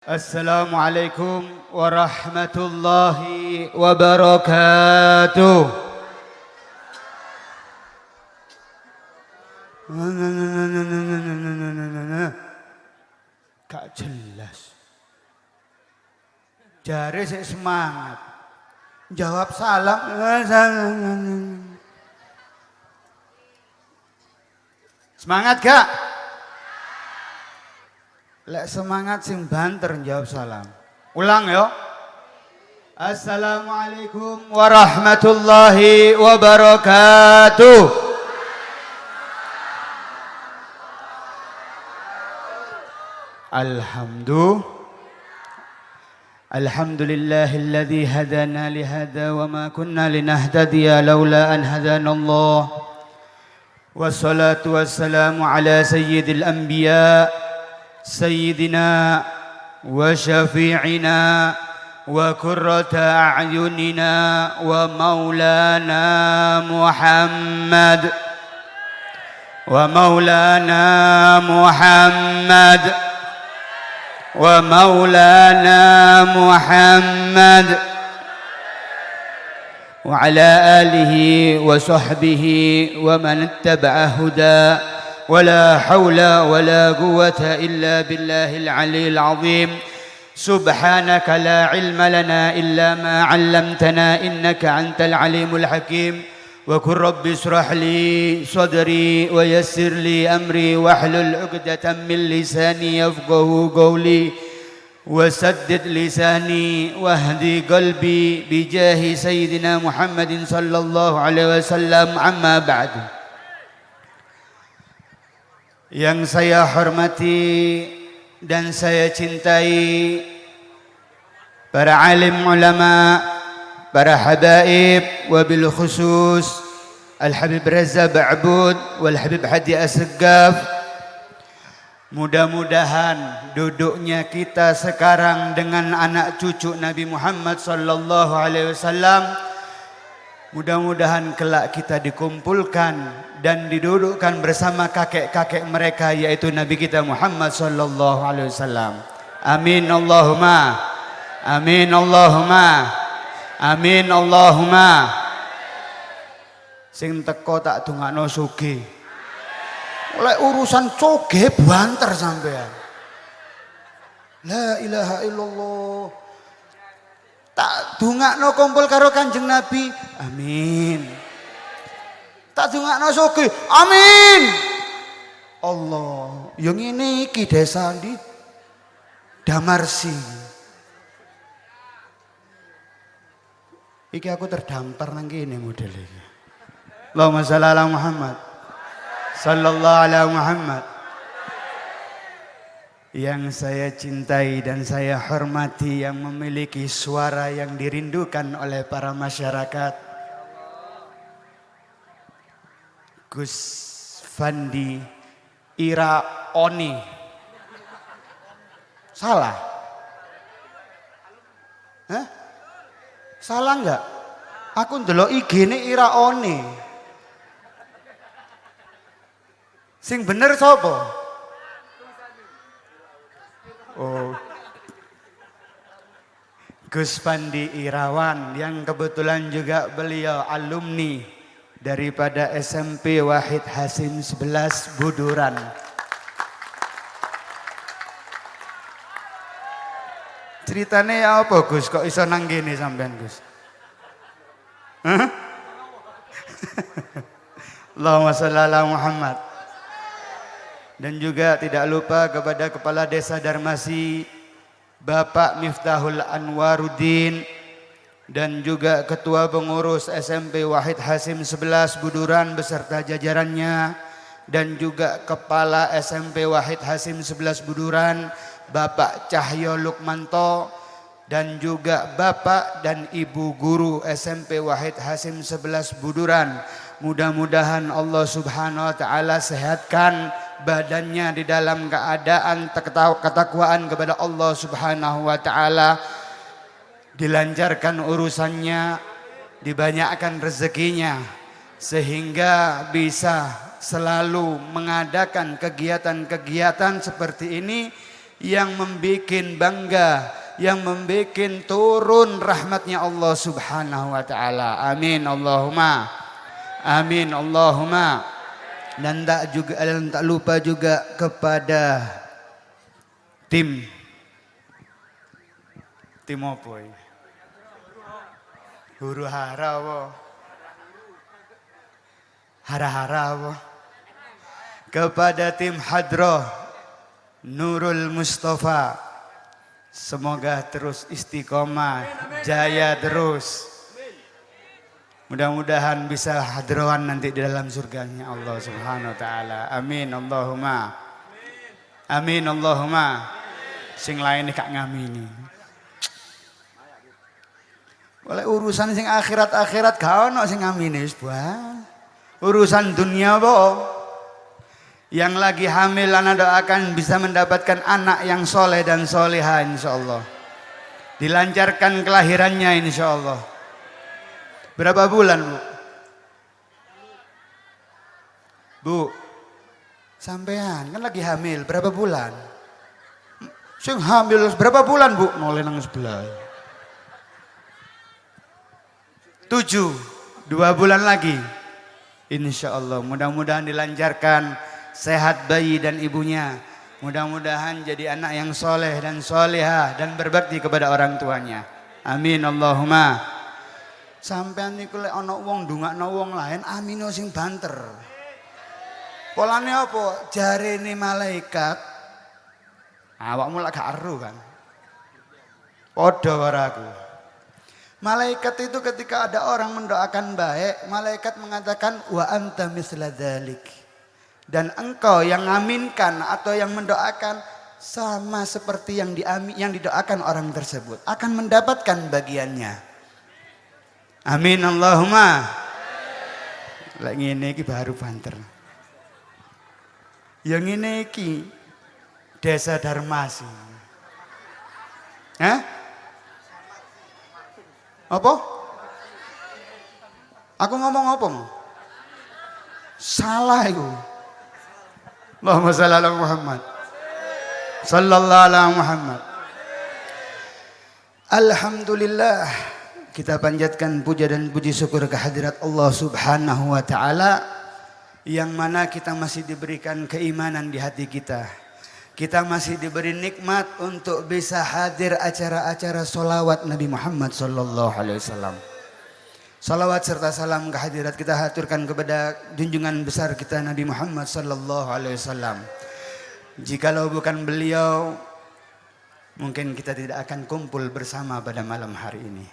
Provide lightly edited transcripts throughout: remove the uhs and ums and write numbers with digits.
Assalamualaikum warahmatullahi wabarakatuh. Gak jelas. Jare sik semangat. Jawab salam. Semangat gak? Lek semangat sing banter jawab salam. Ulang yo. Assalamualaikum warahmatullahi wabarakatuh. Alhamdulillahilladzi hadana lihada wa ma kunna linahtadiya laula an hadanallah. Wassalatu wassalamu ala sayyidil anbiya سيدنا وشفيعنا وقرة أعيننا ومولانا محمد ومولانا محمد ومولانا محمد وعلى آله وصحبه ومن اتبع هداه ولا حول ولا قوة إلا بالله العلي العظيم سبحانك لا علم لنا إلا ما علمتنا إنك أنت العليم الحكيم وقل رب اشرح لي صدري ويسر لي أمري واحلل عقدة من لساني يفقهوا قولي وسدد لساني واهدي قلبي بجاه سيدنا محمد صلى الله عليه وسلم أما بعد. Yang saya hormati dan saya cintai para alim ulama, para habaib, wabil khusus Al-Habib Reza Ba'bud wal Habib Hadi As-Segaf. Mudah-mudahan duduknya kita sekarang dengan anak cucu Nabi Muhammad sallallahu alaihi wasallam, mudah-mudahan kelak kita dikumpulkan dan didudukkan bersama kakek-kakek mereka, yaitu Nabi kita Muhammad sallallahu alaihi wasallam. Amin Allahumma. Amin Allahumma. Amin Allahumma. Sing teko tak dongakno sugih. Oleh urusan coge banter sampean. La ilaha illallah. Tak dongakno kumpul karo Kanjeng Nabi. Amin. Tak dongakno sugih. Amin. Allah, yang ini iki desa di Damarsi. Iki aku terdampar nang kene model iki. Allahumma shalli ala Muhammad. Sallallahu ala Muhammad. Yang saya cintai dan saya hormati, yang memiliki suara yang dirindukan oleh para masyarakat, Gus Fandi Iraoni. Salah? Hah? Salah enggak? Aku ndelok IG-ne Iraoni. Sing bener sapa? Oh, Gus Fandi Irawan, yang kebetulan juga beliau alumni daripada SMP Wahid Hasim 11 Buduran. Ceritane ya apa Gus, kok iso nang kene sampean Gus? Hah? Allahumma shalli ala Muhammad. Dan juga tidak lupa kepada Kepala Desa Darmasi Bapak Miftahul Anwaruddin, dan juga Ketua Pengurus SMP Wahid Hasim 11 Buduran beserta jajarannya, dan juga Kepala SMP Wahid Hasim 11 Buduran Bapak Cahyo Lukmanto, dan juga Bapak dan Ibu Guru SMP Wahid Hasim 11 Buduran. Mudah-mudahan Allah Subhanahu wa taala sehatkan badannya di dalam keadaan ketakwaan kepada Allah Subhanahu wa taala, dilancarkan urusannya, dibanyakkan rezekinya, sehingga bisa selalu mengadakan kegiatan-kegiatan seperti ini yang membikin bangga, yang membikin turun rahmatnya Allah Subhanahu wa taala. Amin Allahumma. Amin Allahumma. Dan tak lupa juga kepada tim apa ini? Huru hara apa? Hara-hara apa? Kepada tim Hadroh Nurul Mustafa, semoga terus istiqomah, jaya terus. Mudah-mudahan bisa hadrohan nanti di dalam surganya Allah Subhanahu wa taala. Amin Allahumma. Amin Allahumma. Sing lain kak ngamini. Oleh urusan sing akhirat-akhirat gak ono sing ngamini wis buah. Urusan dunia bohong. Yang lagi hamil anak doakan bisa mendapatkan anak yang soleh dan soleha insyaallah. Dilancarkan kelahirannya insyaallah. Berapa bulan bu? Bu, sampean kan lagi hamil berapa bulan? Sing hamil berapa bulan bu? Noleh nang sebelah. 7, 2 bulan lagi. Insya Allah mudah-mudahan dilancarkan, sehat bayi dan ibunya. Mudah-mudahan jadi anak yang soleh dan soleha dan berbakti kepada orang tuanya. Amin Allahumma. Sampean niku lek ana wong ndongakno wong lain amino sing banter. Polane apa? Jarene malaikat. Awakmu lak gak ero kan. Padha karo aku. Malaikat itu ketika ada orang mendoakan baik, malaikat mengatakan wa anta misla dzalik. Dan engkau yang ngaminkan atau yang mendoakan sama seperti yang didoakan orang tersebut akan mendapatkan bagiannya. Amin Allahumma. Lek ngene iki baru banter. Yang ngene iki Desa Darmasi. Hah? Apa? Aku ngomong apa mau? Salah itu. Allahumma shalli ala Muhammad. Sallallahu ala Muhammad. Alhamdulillah. Kita panjatkan puja dan puji syukur kehadirat Allah Subhanahu wa taala yang mana kita masih diberikan keimanan di hati kita. Kita masih diberi nikmat untuk bisa hadir acara-acara solawat Nabi Muhammad sallallahu alaihi wasallam. Salawat serta salam kehadirat kita haturkan kepada junjungan besar kita Nabi Muhammad sallallahu alaihi wasallam. Jikalau bukan beliau, mungkin kita tidak akan kumpul bersama pada malam hari ini.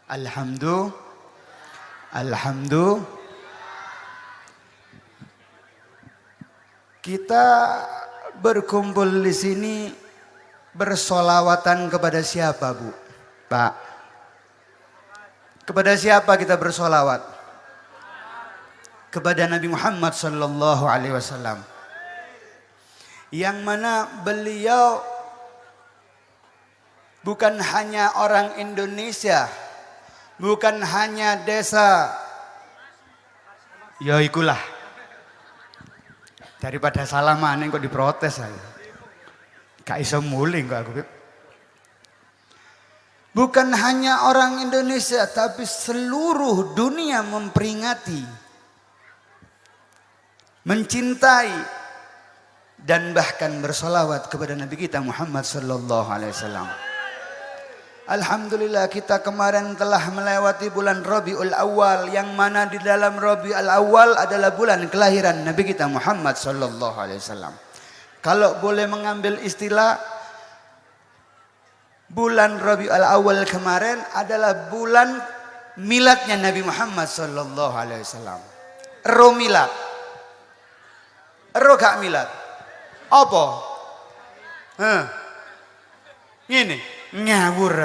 Alhamdulillah. Kita berkumpul di sini bersolawatan kepada siapa bu? Pak? Kepada siapa kita bersolawat? Kepada Nabi Muhammad sallallahu alaihi wasallam. Yang mana beliau bukan hanya orang Indonesia, bukan hanya desa. Ya ikulah. Daripada salaman kok diprotes saya. Gak iso mulih kok aku. Bukan hanya orang Indonesia tapi seluruh dunia memperingati, mencintai dan bahkan bersolawat kepada Nabi kita Muhammad sallallahu alaihi wasallam. Alhamdulillah kita kemarin telah melewati bulan Rabiul Awal yang mana di dalam Rabiul Awal adalah bulan kelahiran Nabi kita Muhammad sallallahu alaihi wasallam. Kalau boleh mengambil istilah, bulan Rabiul Awal kemarin adalah bulan miladnya Nabi Muhammad sallallahu alaihi wasallam. Ero milad. Ero gak milad. Apa? Ini ngawur.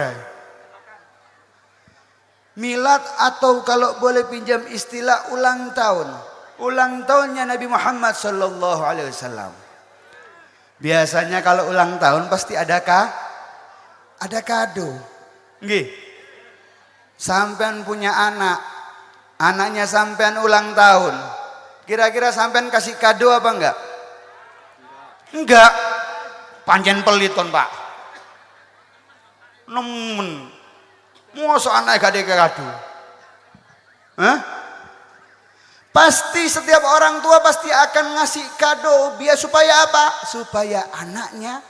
Milad atau kalau boleh pinjam istilah ulang tahun. Ulang tahunnya Nabi Muhammad sallallahu alaihi wasallam. Biasanya kalau ulang tahun pasti ada kado. Nggih. Sampean punya anak. Anaknya sampean ulang tahun. Kira-kira sampean kasih kado apa enggak? Enggak. Panjen peliton Pak. Nemen. Mosok anak gak kado. Hah? Pasti setiap orang tua pasti akan ngasih kado biar supaya apa? Supaya anaknya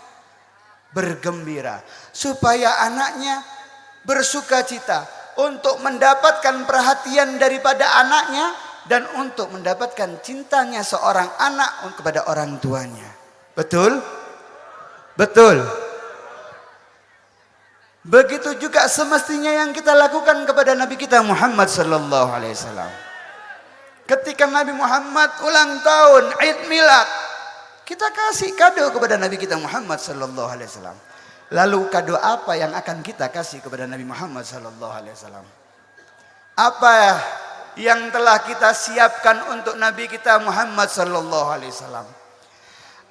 bergembira, supaya anaknya bersuka cita, untuk mendapatkan perhatian daripada anaknya dan untuk mendapatkan cintanya seorang anak kepada orang tuanya. Betul? Betul. Begitu juga semestinya yang kita lakukan kepada Nabi kita Muhammad sallallahu alaihi wasallam. Ketika Nabi Muhammad ulang tahun, Id Milad, kita kasih kado kepada Nabi kita Muhammad sallallahu alaihi wasallam. Lalu kado apa yang akan kita kasih kepada Nabi Muhammad sallallahu alaihi wasallam? Apa yang telah kita siapkan untuk Nabi kita Muhammad sallallahu alaihi wasallam?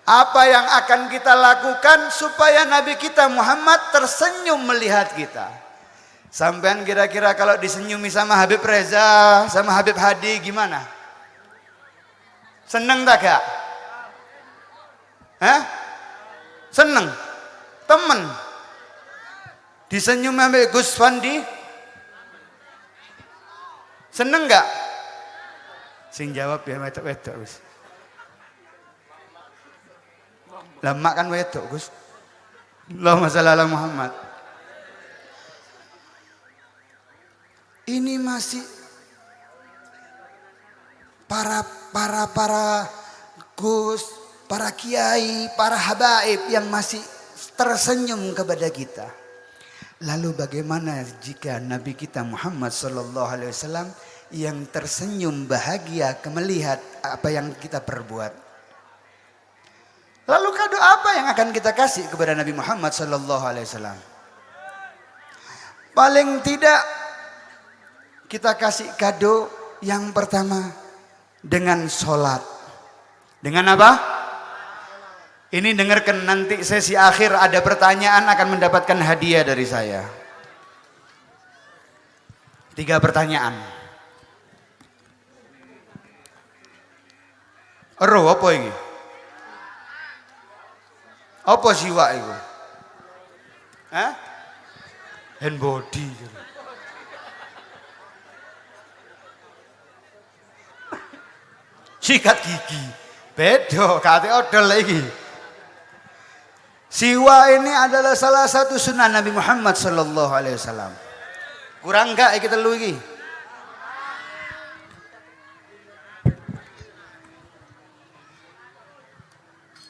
Apa yang akan kita lakukan supaya Nabi kita Muhammad tersenyum melihat kita? Sampean kira-kira kalau disenyumi sama Habib Reza, sama Habib Hadi gimana? Seneng tak gak? Hah? Seneng? Temen? Disenyum sama Gus Fandi? Seneng gak? Sing jawab ya wedok-wedok Gus. Lama kan wedok Gus. Allahumma shalli ala Muhammad. Ini masih para Gus, para kiai, para habaib yang masih tersenyum kepada kita. Lalu bagaimana jika Nabi kita Muhammad sallallahu alaihi wasallam yang tersenyum bahagia melihat apa yang kita perbuat? Lalu kado apa yang akan kita kasih kepada Nabi Muhammad sallallahu alaihi wasallam? Paling tidak kita kasih kado yang pertama dengan sholat. Dengan apa? Ini dengarkan, nanti sesi akhir ada pertanyaan akan mendapatkan hadiah dari saya. 3 pertanyaan. Ero apa ini? Apa siwak itu? Hah? Hand body. Sikat gigi. Beda, kate odol lagi. Siwa ini adalah salah satu sunnah Nabi Muhammad sallallahu alaihi wasallam. Kurang enggak kita lu iki?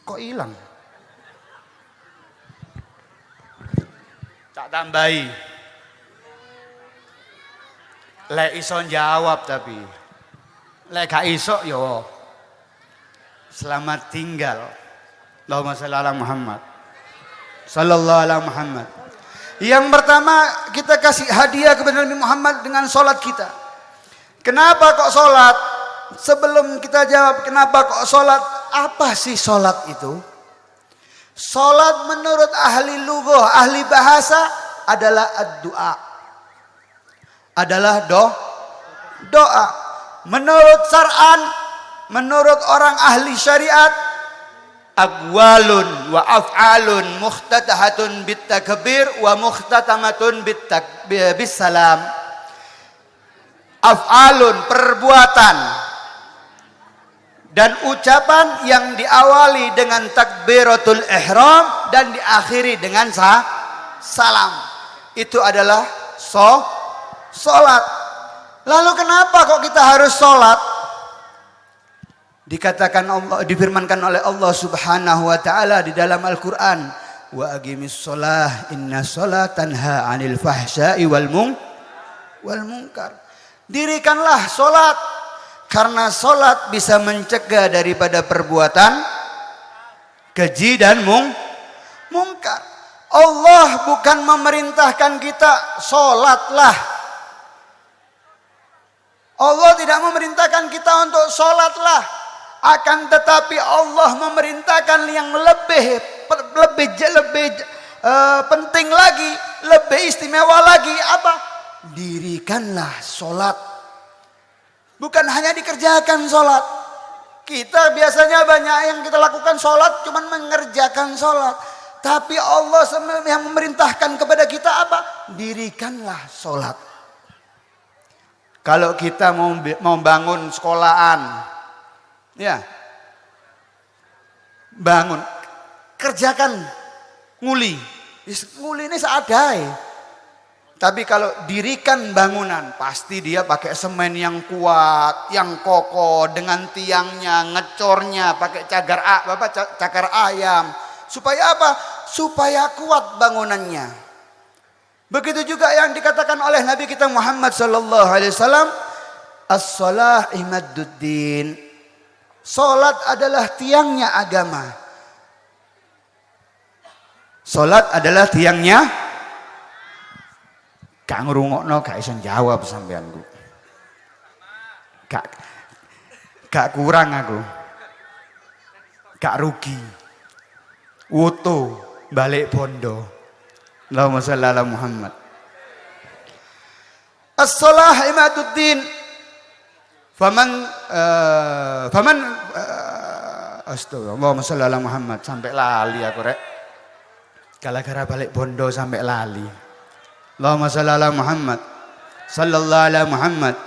Kok hilang? Tak tambahi. Lek iso jawab tapi. Lek gak iso yo. Selamat tinggal. Allahumma shalli ala Muhammad. Sallallahu ala Muhammad. Yang pertama kita kasih hadiah kepada Nabi Muhammad dengan sholat kita. Kenapa kok sholat? Sebelum kita jawab kenapa kok sholat, apa sih sholat itu? Sholat menurut ahli lughah, ahli bahasa adalah ad-du'a. Adalah doa. Menurut syar'an, menurut orang ahli syariat, aqwalun wa af'alun mukhtatahatun bitakbir wa mukhtatamatun bisalam. Af'alun, perbuatan dan ucapan yang diawali dengan takbiratul ihram dan diakhiri dengan salam. Itu adalah sholat. Lalu kenapa kok kita harus sholat? Dikatakan Allah, difirmankan oleh Allah Subhanahu wa taala di dalam Al-Qur'an, wa aqimis shalah inna shalah tanha 'anil fahsya'i wal munkar. Dirikanlah salat karena salat bisa mencegah daripada perbuatan keji dan mungkar. Allah bukan memerintahkan kita salatlah. Allah tidak memerintahkan kita untuk salatlah. Akan tetapi Allah memerintahkan yang lebih penting lagi, lebih istimewa lagi apa? Dirikanlah sholat. Bukan hanya dikerjakan sholat. Kita biasanya banyak yang kita lakukan sholat cuman mengerjakan sholat. Tapi Allah yang memerintahkan kepada kita apa? Dirikanlah sholat. Kalau kita mau bangun sekolahan, ya, bangun, kerjakan nguli. Nguli ini seadai. Tapi kalau dirikan bangunan, pasti dia pakai semen yang kuat, yang kokoh, dengan tiangnya, ngecornya, pakai cakar ayam. Supaya apa? Supaya kuat bangunannya. Begitu juga yang dikatakan oleh Nabi kita Muhammad sallallahu alaihi wasallam, as-shalah imadduddin. Salat adalah tiangnya agama. Salat adalah tiangnya. Gak ngrungokno, gak iso jawab sampeanku. Gak kurang aku. Gak rugi. Wuto balik bondo. Allahumma shalli ala Muhammad. As-shalah imaduddin. Astagfirullah. Allahumma shalli ala Muhammad. Sampai lali aku rek. Gara-gara balik bondo sampai lali. Allahumma shalli ala Muhammad. Sallallahu ala Muhammad.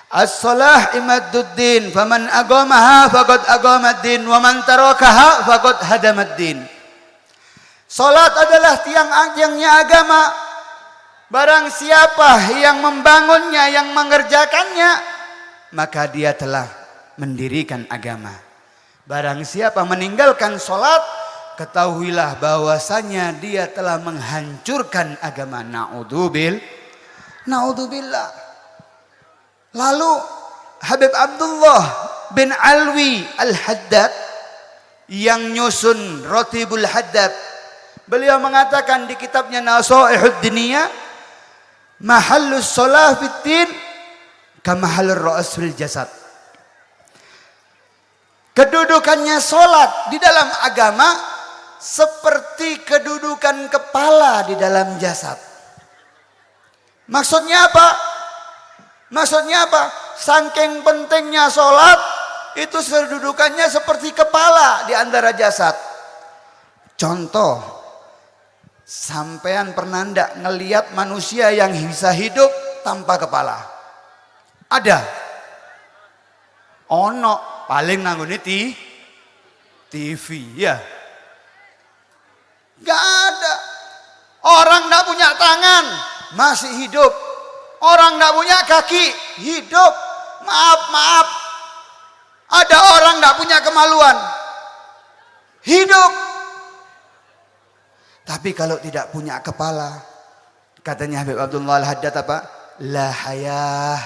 As-shalah imaduddin. Faman agamaha faqad agamaddin. Wa man tarakaha faqad hadamaddin. Salat adalah tiang-tiangnya agama. Barang siapa yang membangunnya, yang mengerjakannya, maka dia telah mendirikan agama. Barang siapa meninggalkan salat, ketahuilah bahwasanya dia telah menghancurkan agama. Naudzubillah. Lalu Habib Abdullah bin Alwi Al-Haddad yang nyusun Ratibul Haddad, beliau mengatakan di kitabnya Nasaihud Diniyah, mahallus shalah fiddin kamahallur ra's fil jasad. Kedudukannya salat di dalam agama seperti kedudukan kepala di dalam jasad. Maksudnya apa? Saking pentingnya salat, itu kedudukannya seperti kepala di antara jasad. Contoh, sampean pernah ndak ngelihat manusia yang bisa hidup tanpa kepala? Ada? Ono, paling nanggone TV, ya. Gak ada. Orang ndak punya tangan masih hidup. Orang ndak punya kaki hidup. Maaf. Ada orang ndak punya kemaluan hidup. Tapi kalau tidak punya kepala, katanya Habib Abdullah Al-Haddad apa? La hayah.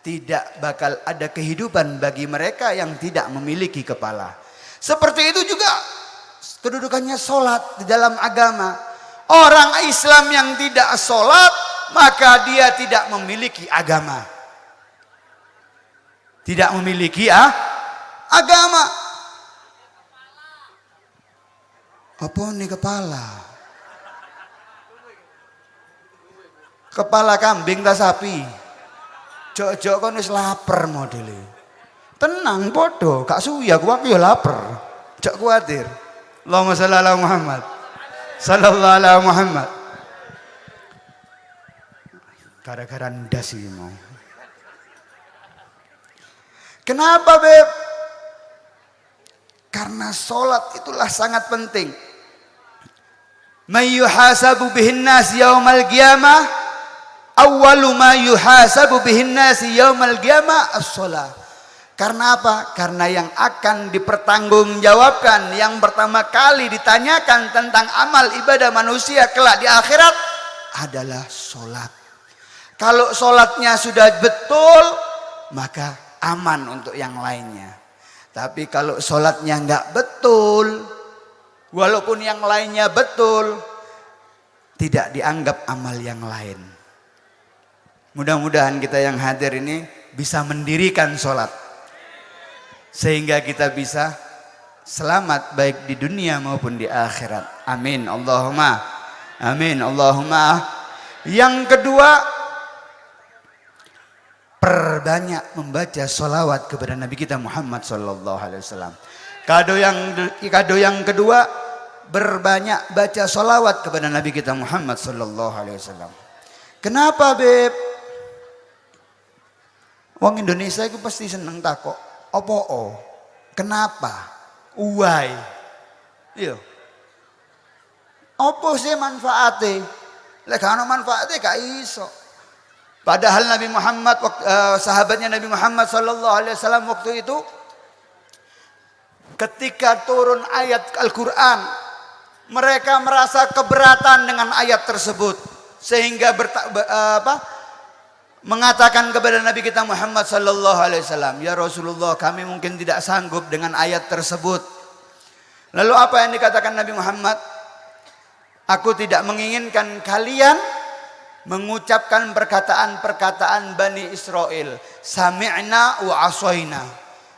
Tidak bakal ada kehidupan bagi mereka yang tidak memiliki kepala. Seperti itu juga kedudukannya salat di dalam agama. Orang Islam yang tidak salat, maka dia tidak memiliki agama. Tidak memiliki agama. Apa nih kepala? Kepala kambing ta sapi? Jok-jok kon wis lapar modele. Tenang podo, gak suwi aku ya lapar. Jok kuatir. Allahumma shalli ala Muhammad. Sallallahu ala Muhammad. Gara-gara ndas iki mau. Kenapa, Beb? Karena salat itulah sangat penting. May yuhasabu bihin nas yaumal qiyamah, awwalu ma yuhasabu bihin nas yaumal qiyamah as-shalah. Karena apa? Karena yang akan dipertanggungjawabkan, yang pertama kali ditanyakan tentang amal ibadah manusia kelak di akhirat adalah salat. Kalau salatnya sudah betul, maka aman untuk yang lainnya. Tapi kalau salatnya enggak betul, walaupun yang lainnya betul, tidak dianggap amal yang lain. Mudah-mudahan kita yang hadir ini bisa mendirikan salat, sehingga kita bisa selamat baik di dunia maupun di akhirat. Amin Allahumma. Amin Allahumma. Yang kedua, perbanyak membaca sholawat kepada Nabi kita Muhammad sallallahu alaihi wasallam. Kado yang kedua, berbanyak baca solawat kepada Nabi kita Muhammad sallallahu alaihi wasallam. Kenapa, Beb? Wong Indonesia itu pasti seneng takok. Opo? Kenapa? Why? Iya. Opo sih manfaatnya? Lek ana manfaatnya gak iso. Padahal Nabi Muhammad, sahabatnya Nabi Muhammad sallallahu alaihi wasallam waktu itu ketika turun ayat Al-Quran, mereka merasa keberatan dengan ayat tersebut sehingga mengatakan kepada Nabi kita Muhammad sallallahu alaihi wasallam, "Ya Rasulullah, kami mungkin tidak sanggup dengan ayat tersebut." Lalu apa yang dikatakan Nabi Muhammad? "Aku tidak menginginkan kalian mengucapkan perkataan-perkataan Bani Israel, sami'na wa asoina."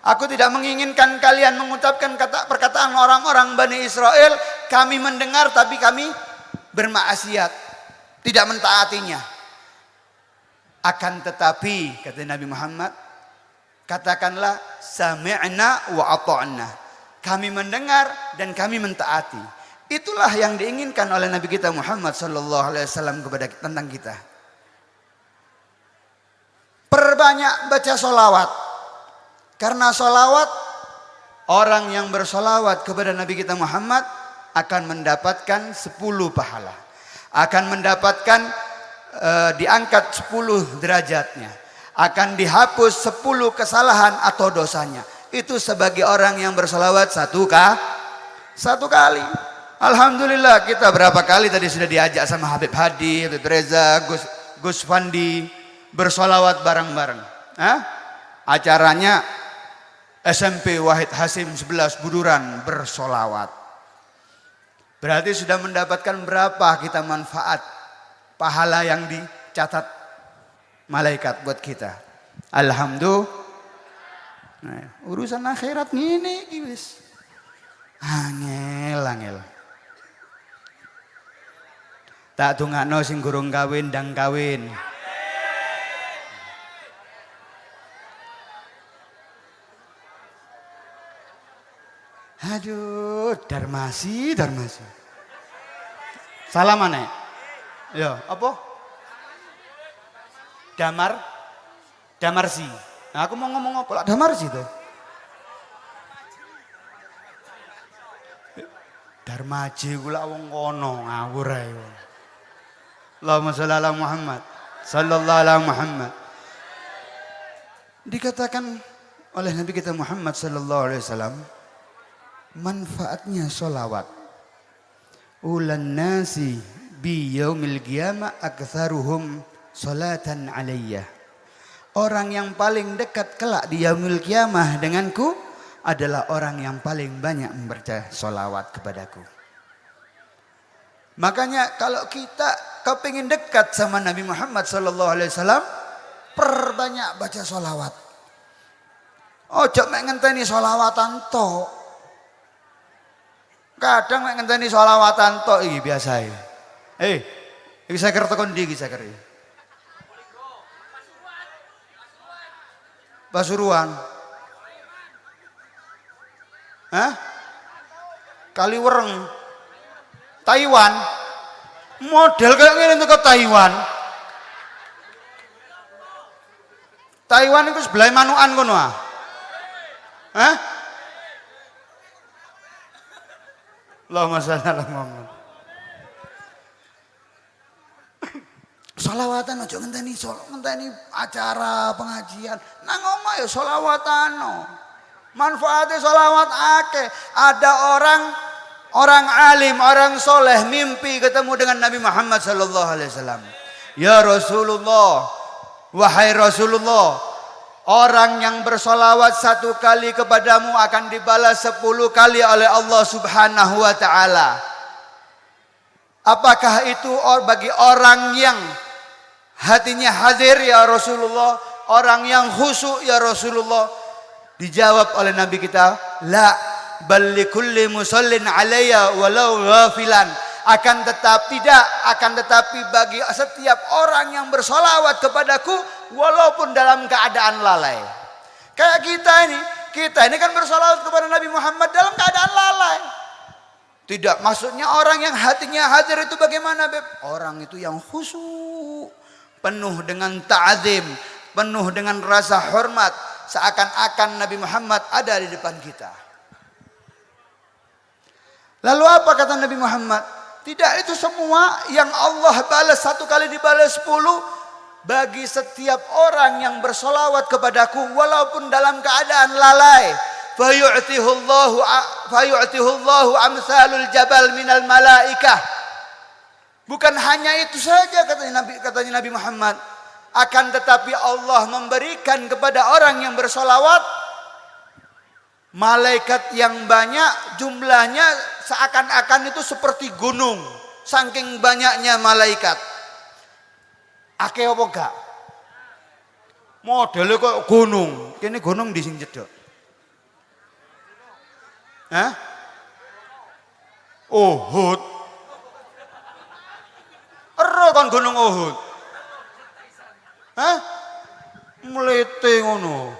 Aku tidak menginginkan kalian mengucapkan perkataan orang-orang Bani Israel, kami mendengar tapi kami bermaksiat, tidak mentaatinya. Akan tetapi, kata Nabi Muhammad, katakanlah sami'na wa ata'na. Kami mendengar dan kami mentaati. Itulah yang diinginkan oleh Nabi kita Muhammad sallallahu alaihi wasallam tentang kita. Perbanyak baca solawat. Karena solawat, orang yang bersolawat kepada Nabi kita Muhammad akan mendapatkan 10 pahala. Akan mendapatkan diangkat 10 derajatnya. Akan dihapus 10 kesalahan atau dosanya. Itu sebagai orang yang bersolawat satu kali. Alhamdulillah, kita berapa kali tadi sudah diajak sama Habib Hadi, Habib Reza, Gus Fandi bersolawat bareng-bareng. Acaranya SMP Wahid Hasim 11 Buduran bersolawat. Berarti sudah mendapatkan berapa kita manfaat pahala yang dicatat malaikat buat kita. Alhamdulillah. Nah, urusan akhirat ngene iki wis. Angel. Tak dongakno sing gurung kawin ndang kawin. Aduh, Darmasi. Salah mana? Ya, apa? Damarsi. Nah, aku mau ngomong apa? Damarsi tuh. Darmaji kula wong kono ngawur ae. Allahumma shalli ala Muhammad sallallahu alaihi Muhammad. Dikatakan oleh Nabi kita Muhammad sallallahu alaihi wasallam, manfaatnya solawat. Ulan nasi bi yaumil qiyamah aktsaruhum salatan alayya. Orang yang paling dekat kelak di yaumil qiyamah denganku adalah orang yang paling banyak membaca solawat kepadaku. Makanya kalau kita kepingin dekat sama Nabi Muhammad sallallahu alaihi wasallam, perbanyak baca solawat. Ojo mek ngenteni solawatan tok. Kadang mek ngenteni solawatan tok iki biasa iki. Iki saya ker tekan ndi iki saya ker. Pasuruan. Kaliwereng. Taiwan. Model kayak ngene untuk Taiwan. Taiwan itu sebelah manukan kono ah. Allahumma shalli ala Muhammad. Solawatan aja ngenteni acara pengajian. Nang omah ya solawatan no. Manfaatnya solawat akeh. Ada orang alim, orang soleh mimpi ketemu dengan Nabi Muhammad sallallahu alaihi wasallam. Ya Rasulullah, wahai Rasulullah, orang yang bersolawat 1 kali kepadamu akan dibalas 10 kali oleh Allah Subhanahu wa taala. Apakah itu bagi orang yang hatinya hadir ya Rasulullah, orang yang khusyuk ya Rasulullah? Dijawab oleh Nabi kita, la bal likulli musallin alayya walau ghafilan. Akan tetapi bagi setiap orang yang bersolawat kepadaku walaupun dalam keadaan lalai. Kayak kita ini kita ini kan bersolawat kepada Nabi Muhammad dalam keadaan lalai. Tidak maksudnya orang yang hatinya hadir itu bagaimana, Beb? Orang itu yang khusyuk, penuh dengan ta'zim, penuh dengan rasa hormat, seakan-akan Nabi Muhammad ada di depan kita. Lalu apa kata Nabi Muhammad? Tidak itu semua yang Allah balas 1 kali dibalas 10 bagi setiap orang yang bersolawat kepadaku walaupun dalam keadaan lalai. Fayu'tihullahu amsalul jabal minal malaikah. Bukan hanya itu saja katanya Nabi Muhammad, akan tetapi Allah memberikan kepada orang yang bersolawat malaikat yang banyak, jumlahnya seakan-akan itu seperti gunung, saking banyaknya malaikat. Akeh apa gak? Modelnya kok gunung. Kene gunung di sing cedhak. Hah? Uhud. Ero kan gunung Uhud. Hah? Mlete ngono.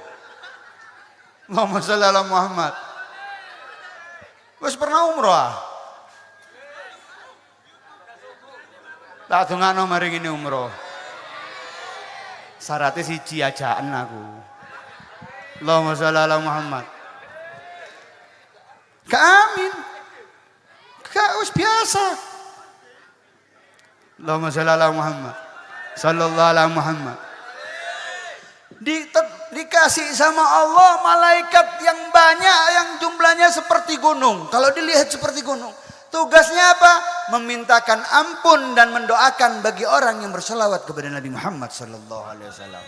Allahumma shalli ala Muhammad. Wis pernah umrah? Tak dongakno mari ngene umrah. Syaratnya siji ajaan aku. Allahumma shalli ala Muhammad. Gak amin. Gak wis biasa. Allahumma shalli ala Muhammad. Sallallahu ala Muhammad. Dikasih sama Allah malaikat yang banyak yang jumlahnya seperti gunung. Kalau dilihat seperti gunung. Tugasnya apa? Memintakan ampun dan mendoakan bagi orang yang berselawat kepada Nabi Muhammad sallallahu alaihi wasallam.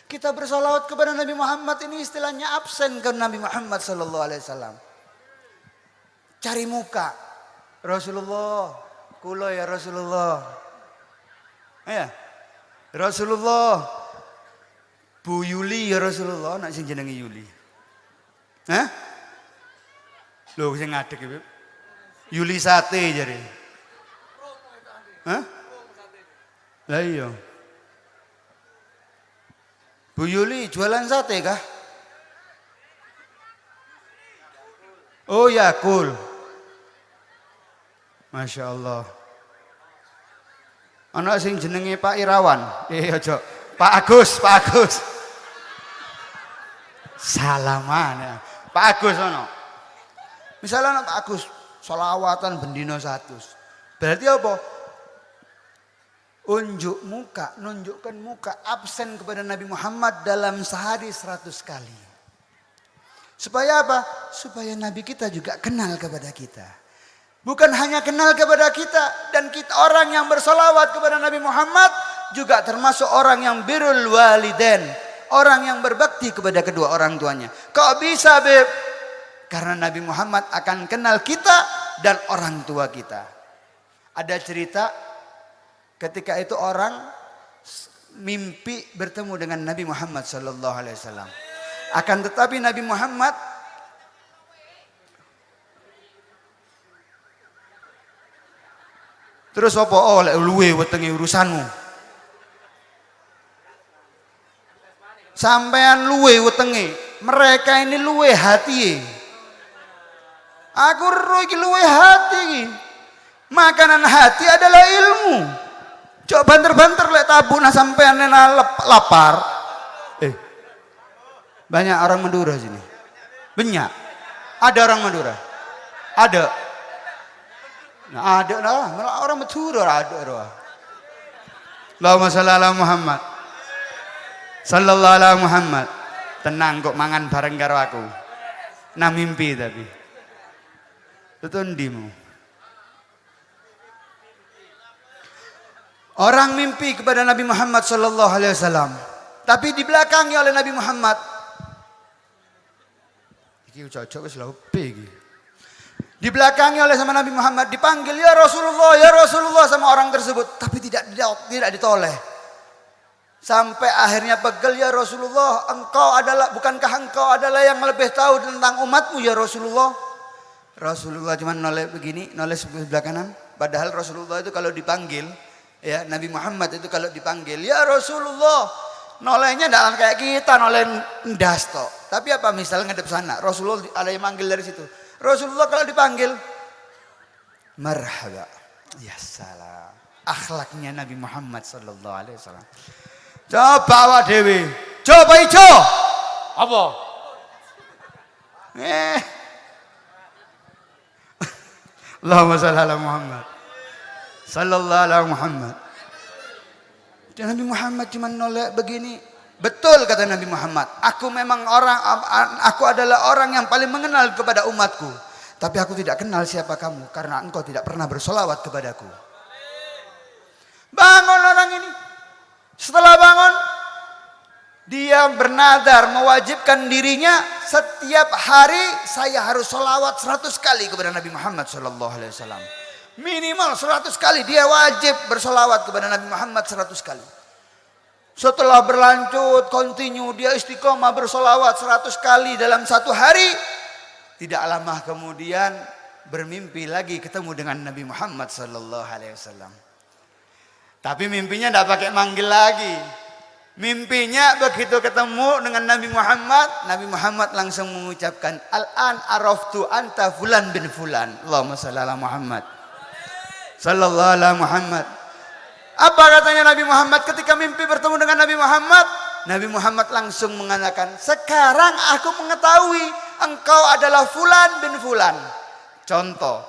Kita berselawat kepada Nabi Muhammad ini istilahnya absen ke Nabi Muhammad sallallahu alaihi wasallam. Cari muka. Rasulullah, kula ya Rasulullah. Ya. Rasulullah. Bu Yuli ya Rasulullah, nak sing jenenge Yuli. Hah? Lho sing ngadeg iki. Yuli sate jare. Hah? Lah iya. Bu Yuli jualan sate kah? Oh ya, cool. Masya Allah. Anak sing jenenge Pak Irawan. Aja. Pak Agus, Pak Agus. Salaman ya. Pak Agus ono. Misalnya Pak Agus sholawatan bendino 100. Berarti apa? Nunjukkan muka absen kepada Nabi Muhammad dalam sehari 100 kali. Supaya apa? Supaya Nabi kita juga kenal kepada kita. Bukan hanya kenal kepada kita, dan kita orang yang bersolawat kepada Nabi Muhammad juga termasuk orang yang birrul walidain, orang yang berbakti kepada kedua orang tuanya. Kok bisa, Beb? Karena Nabi Muhammad akan kenal kita dan orang tua kita. Ada cerita ketika itu orang mimpi bertemu dengan Nabi Muhammad sallallahu alaihi wasallam. Akan tetapi Nabi Muhammad terus apa? Oh, lek luwe wetenge urusanmu. Sampean luwe wetenge, mereka ini luwe hati. Aku ro iki luwe hati iki. Makanan hati adalah ilmu. Cok banter-banter lek tabuna sampean nena lapar. Banyak orang Madura sini. Banyak. Ada orang Madura. Ada. Nah, ada lah. Orang Madura ada. Allahumma shalli ala Muhammad. Sallallahu ala Muhammad. Tenang kok mangan bareng karo aku. Nah mimpi tapi. Itu ndimu. Orang mimpi kepada Nabi Muhammad sallallahu alaihi wasallam. Tapi dibelakangi oleh Nabi Muhammad. Iki cocok wis lho iki. Dibelakangi oleh sama Nabi Muhammad, dipanggil ya Rasulullah sama orang tersebut, tapi tidak ditoleh. Sampai akhirnya pegel, ya Rasulullah, bukankah engkau adalah yang lebih tahu tentang umatmu ya Rasulullah? Rasulullah cuma noleh begini, noleh sebelah kanan. Padahal Rasulullah itu kalau dipanggil, ya Nabi Muhammad itu kalau dipanggil, ya Rasulullah, Nolehnya dalam kayak kita noleh ndas tok. Tapi apa misalnya ngadep sana, Rasulullah ada yang manggil dari situ. Rasulullah kalau dipanggil marhaba. Ya salam. Akhlaknya Nabi Muhammad sallallahu alaihi wasallam. Coba awak dewi. Coba ijo. Apa? Allahumma shalli ala Muhammad. Sallallahu alaihi Muhammad. Dan Nabi Muhammad cuma nolak begini. Betul kata Nabi Muhammad. Aku adalah orang yang paling mengenal kepada umatku. Tapi aku tidak kenal siapa kamu karena engkau tidak pernah bersolawat kepadaku. Bangun orang ini. Setelah bangun, dia bernadar mewajibkan dirinya setiap hari saya harus solawat 100 kali kepada Nabi Muhammad sallallahu alaihi wasallam. Minimal 100 kali dia wajib bersolawat kepada Nabi Muhammad 100 kali. Setelah berlanjut, continue, dia istiqomah bersolawat 100 kali dalam satu hari. Tidak lama kemudian bermimpi lagi ketemu dengan Nabi Muhammad sallallahu alaihi wasallam. Tapi mimpinya tidak pakai manggil lagi. Mimpinya begitu ketemu dengan Nabi Muhammad langsung mengucapkan Al-an araftu anta fulan bin fulan. Allahumma shalli ala Muhammad. Sallallahu alaihi Muhammad. Apa katanya Nabi Muhammad ketika mimpi bertemu dengan Nabi Muhammad? Nabi Muhammad langsung mengatakan, sekarang aku mengetahui engkau adalah fulan bin fulan. Contoh,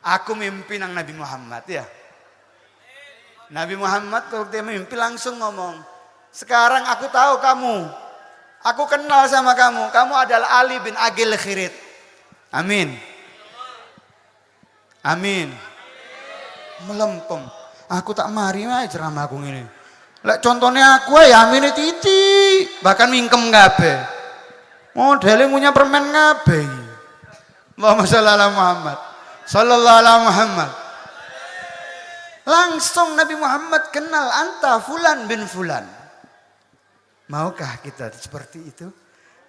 aku mimpi nang Nabi Muhammad ya. Nabi Muhammad waktu dia mimpi langsung ngomong, sekarang aku tahu kamu. Aku kenal sama kamu. Kamu adalah Ali bin Agil Khirit. Amin. Amin. Melempem. Aku tak mari wae ceramah aku ngene. Lek contohnya aku ya amine titik, bahkan mingkem kabeh. Modele punya permen kabeh. Allahumma shalli ala Muhammad. Sallallahu alaihi Muhammad. Langsung Nabi Muhammad kenal anta fulan bin fulan. Maukah kita seperti itu?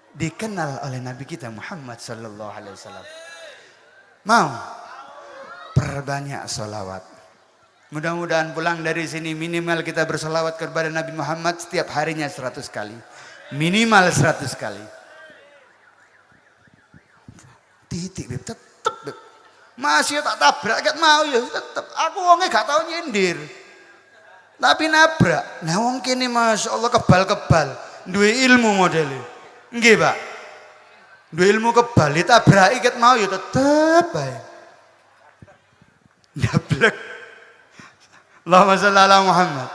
Dikenal oleh Nabi kita Muhammad sallallahu alaihi wasallam. Mau? Perbanyak solawat. Mudah-mudahan pulang dari sini minimal kita bersolawat kepada Nabi Muhammad setiap harinya 100 kali. Minimal 100 kali. Titik Beb, tetep Beb. Masih tak tabrak ket mau ya tetep. Aku wonge gak tau nyindir. Tapi nabrak. Nah wong kene masyaallah kebal-kebal, duwe ilmu modele. Nggih, Pak. Duwe ilmu kebal tabraki ket mau ya tetep bae. Ndablek. Allahumma shalli ala Muhammad.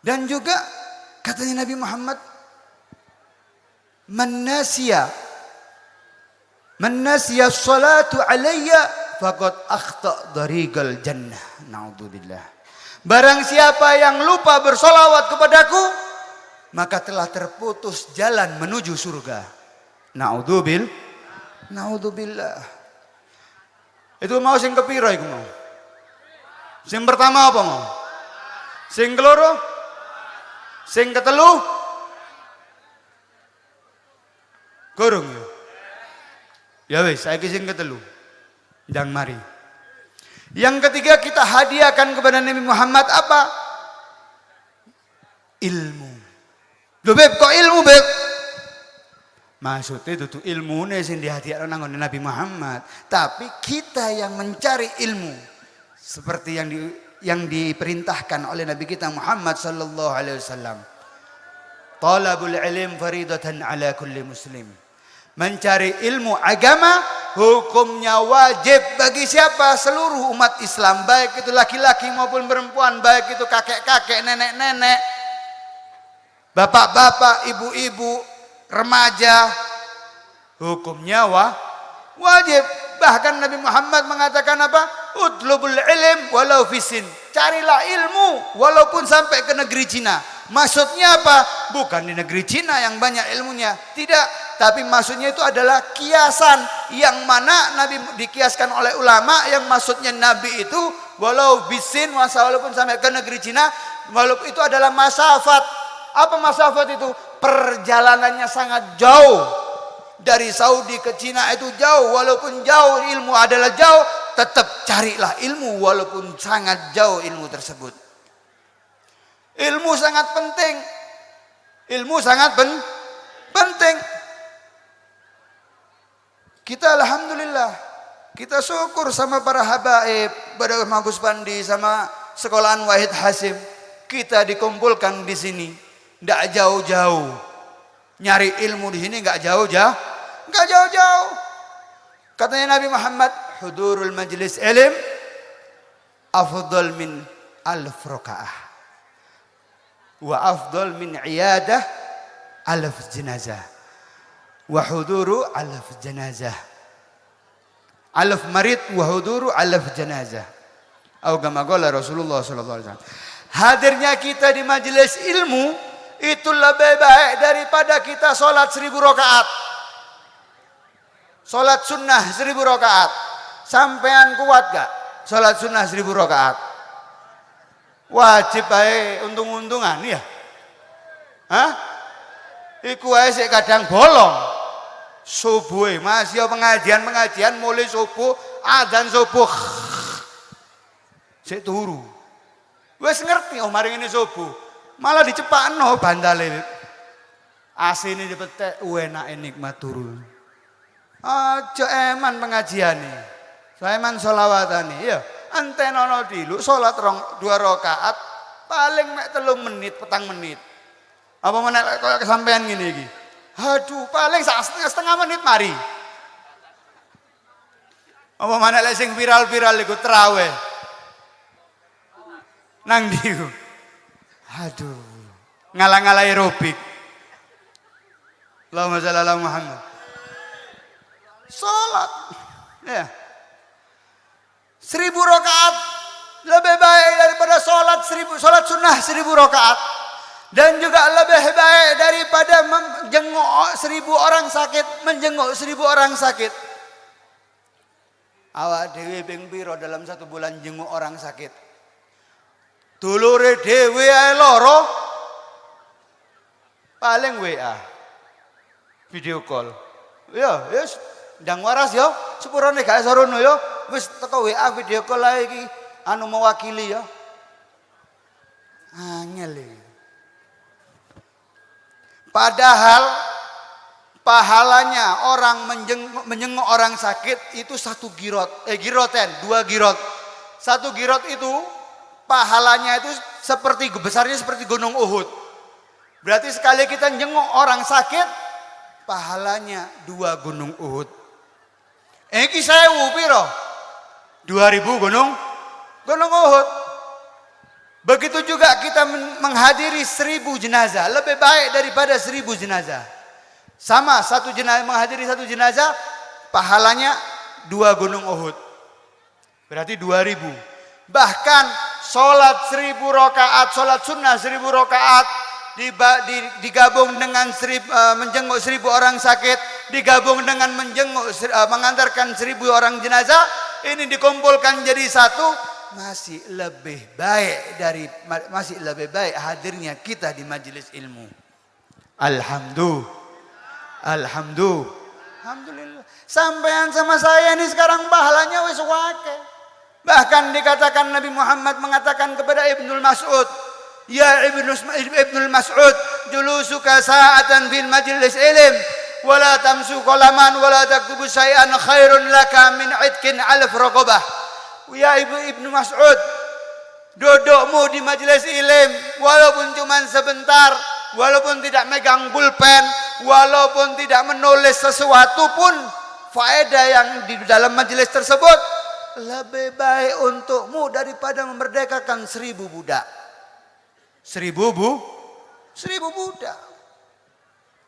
Dan juga katanya Nabi Muhammad, man nasiya salatu alayya faqad akhta dariqal jannah. Naudzubillah. Barang siapa yang lupa bersolawat kepadaku, maka telah terputus jalan menuju surga. Naudzubillah. Itu mau sing kepiro iku mau? Sing pertama apa mau? Sing keloro? Sing ketelu? Kurung ya? Ya wis, saiki sing ketelu. Ndang mari. Yang ketiga kita hadiahkan kepada Nabi Muhammad apa? Ilmu. Loh Beb, kok ilmu Beb? Maksudnya itu ilmu ini sing dihadiahkan nang Nabi Muhammad. Tapi kita yang mencari ilmu. Seperti yang diperintahkan oleh Nabi kita Muhammad sallallahu alaihi wasallam. Talabul ilm faridatan ala kulli muslim. Mencari ilmu agama hukumnya wajib bagi siapa? Seluruh umat Islam, baik itu laki-laki maupun perempuan, baik itu kakek-kakek, nenek-nenek, bapak-bapak, ibu-ibu, remaja, hukumnya wajib. Bahkan Nabi Muhammad mengatakan apa? Utlubul ilm walau fisin. Carilah ilmu walaupun sampai ke negeri Cina. Maksudnya apa? Bukan di negeri Cina yang banyak ilmunya. Tidak. Tapi maksudnya itu adalah kiasan. Yang mana Nabi dikiaskan oleh ulama. Yang maksudnya Nabi itu walau bisin, walaupun sampai ke negeri Cina. Walaupun itu adalah masafat. Apa masafat itu? Perjalanannya sangat jauh. Dari Saudi ke Cina itu jauh. Walaupun jauh ilmu adalah jauh. tetap carilah ilmu walaupun sangat jauh ilmu tersebut. Ilmu sangat penting. Ilmu sangat penting. Kita alhamdulillah, kita syukur sama para habaib, pada Magus Pandi sama sekolahan Wahid Hasim. Kita dikumpulkan di sini, tidak jauh-jauh. Nyari ilmu di sini nggak jauh-jauh, nggak jauh-jauh. Katanya Nabi Muhammad, hudurul majlis ilm afdal min alf rakaah, wa afdal min iyadah alf jenazah, wa huduru alf jenazah, alf marid wa huduru alf jenazah. Atau kama qala Rasulullah sallallahu alaihi wasallam. Hadirnya kita di majelis ilmu itu lebih baik daripada kita sholat 1000 rakaat. Sholat sunnah 1000 rakaat. Sampean kuat gak sholat sunnah 1000 rakaat? Wajib baik untung-untungan ya. Hah? Iku ae sik kadang bolong. Subuh masih pengajian mulai subuh, adzan subuh. Sik turu. Wes ngerti mari ini subuh. Malah dicepakno bandale. Asine dipetek enake nikmat turun. Aja eman pengajiane. Eman selawatane ya. Antenono dilu salat 2 rakaat paling mek 3 menit, 4 menit. Apa meneh kok kesampean ngene iki. Aduh, paling setengah menit mari. Apa meneh lek sing viral-viral iku traweh. Nang diu. Aduh, ngalang-ngalang aerobik. Allahumma shalli ala Muhammad. Salat. Ya. 1000 rakaat lebih baik daripada salat sunnah 1000 rakaat. Dan juga lebih baik daripada menjenguk 1000 orang sakit, menjenguk 1000 orang sakit. Awak dhewe ping pira dalam 1 bulan jenguk orang sakit? Dulure dhewe ae loro paling WA video call ya wis ndang waras ya sepurane gak sarono ya wis teko WA video call ae iki anu mewakili ya angel iki. Padahal pahalanya orang menjenguk orang sakit itu 1 girot giroten 2 girot. 1 girot itu pahalanya itu besarnya seperti gunung Uhud. Berarti sekali kita jenguk orang sakit, pahalanya 2 gunung Uhud. Iki 1000 piro? 2000 gunung Uhud. Begitu juga kita menghadiri 1000 jenazah, lebih baik daripada 1000 jenazah. Sama menghadiri 1 jenazah, pahalanya 2 gunung Uhud. Berarti 2000. Bahkan sholat 1000 rakaat, sholat sunnah 1000 rakaat digabung dengan menjenguk 1000 orang sakit, digabung dengan mengantarkan 1000 orang jenazah, ini dikumpulkan jadi satu, masih lebih baik hadirnya kita di majelis ilmu. Alhamdulillah. Sampean sama saya ini sekarang pahalanya wis akeh. Bahkan dikatakan Nabi Muhammad mengatakan kepada Ibnul Mas'ud, ya Ibnul Mas'ud, julusuka sa'atan fil majlis ilm wa la tamsu qalaman wa la taktubu syai'an khairun laka min 'idkin 'alf raqabah. Ya Ibnu Mas'ud, dudukmu di majelis ilm walaupun cuma sebentar, walaupun tidak megang pulpen, walaupun tidak menulis sesuatu pun, faedah yang di dalam majelis tersebut lebih baik untukmu daripada memerdekakan 1000 budak. 1000 budak.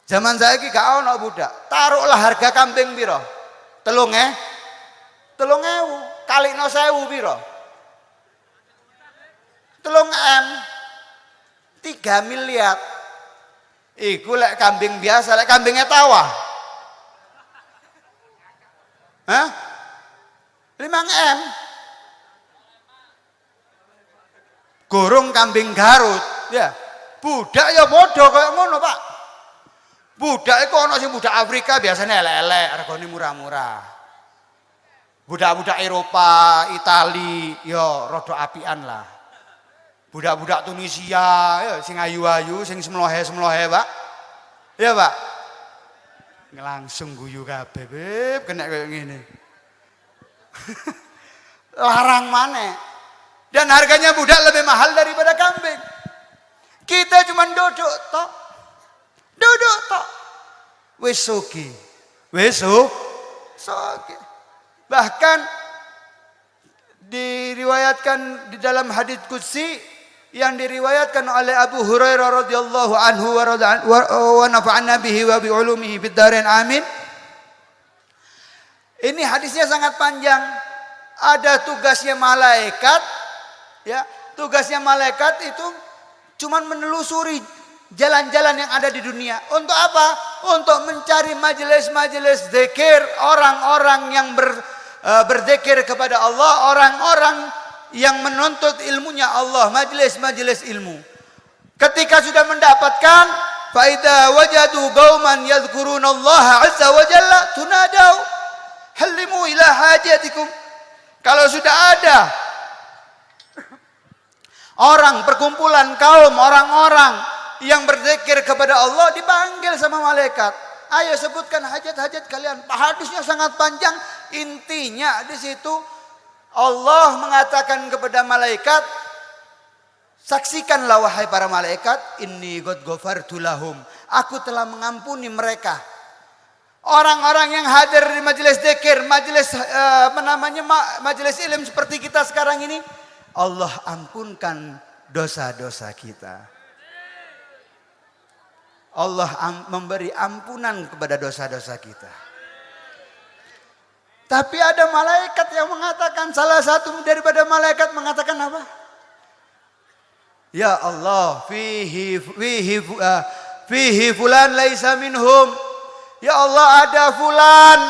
Zaman saiki gak ono budak. Taruhlah harga kambing piro? 3.000 kalikno 1000 piro? 3M 3 miliar. Iku lek kambing biasa, lek kambingnya tawa. Hah? 5M. Gorong kambing Garut, ya. Budak ya bodoh kayak ngono, Pak. Budak iku ana sing budak Afrika biasanya elek-elek, regane murah-murah. Budak-budak Eropa, Itali, yo rodo apian lah. Budak-budak Tunisia, yo sing ayu-ayu, sing semlohe-semlohe, Pak. Ya, Pak. Langsung guyu kabeh, Beb, kena kayak gini. Larang mana? Dan harganya budak lebih mahal daripada kambing. Kita cuma duduk tok. Duduk tok. Wis soge. Wis soge. Bahkan diriwayatkan di dalam hadits qudsi yang diriwayatkan oleh Abu Hurairah radhiyallahu anhu wa nafa'ana bihi wa bi ulumihi fid dharain amin. Ini hadisnya sangat panjang. Ada tugasnya malaikat, ya. Tugasnya malaikat itu cuman menelusuri jalan-jalan yang ada di dunia. Untuk apa? Untuk mencari majelis-majelis zikir, orang-orang yang berzikir kepada Allah, orang-orang yang menuntut ilmunya Allah, majelis-majelis ilmu. Ketika sudah mendapatkan, fa idza wajadu qauman yadhkuruna Allah azza wa jalla tunadau halimu ila hajatikum. Kalau sudah ada orang, perkumpulan kaum, orang-orang yang berzikir kepada Allah, dipanggil sama malaikat. Ayo sebutkan hajat-hajat kalian. Hadisnya sangat panjang. Intinya di situ Allah mengatakan kepada malaikat, saksikanlah wahai para malaikat, inni qad ghafartu lahum. Aku telah mengampuni mereka. Orang-orang yang hadir di majelis zikir, majelis majelis ilmu seperti kita sekarang ini, Allah ampunkan dosa-dosa kita. Allah memberi ampunan kepada dosa-dosa kita. Tapi ada malaikat yang mengatakan, salah satu daripada malaikat mengatakan apa? Ya Allah, fihi fulan laisa minhum. Ya Allah, ada fulan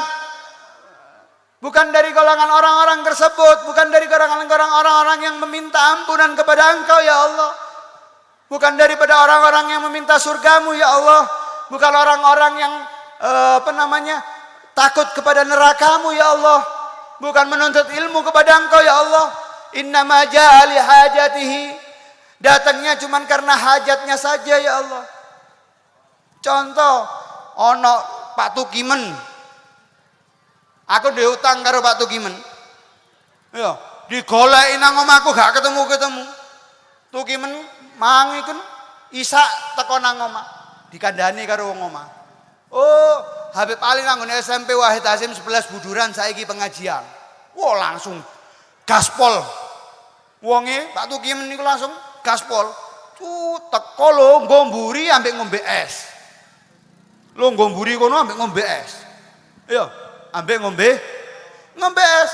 bukan dari golongan orang-orang tersebut, bukan dari golongan orang-orang yang meminta ampunan kepada Engkau ya Allah. Bukan daripada orang-orang yang meminta surgamu ya Allah. Bukan orang-orang yang takut kepada nerakamu ya Allah. Bukan menuntut ilmu kepada Engkau ya Allah. Innama ja'a li hajatihi. Datangnya cuma karena hajatnya saja ya Allah. Contoh, ono Pak Tukimen. Aku diutang karo Pak Tukimen. Ya, digoleki nang omahku gak ketemu-ketemu. Tukimen mang iku isa teko nang omah, dikandani karo wong omah. Oh, Habib Ali nang SMP Wahid Hasim 11 Buduran saiki pengajian. Wah, langsung gaspol. Wonge Pak Tukimen niku langsung gaspol. Teko lho nggo mburi ambek ngombe es. Lho nggo mburi kono ambek ngombe es. Iya, ambek ngombe es.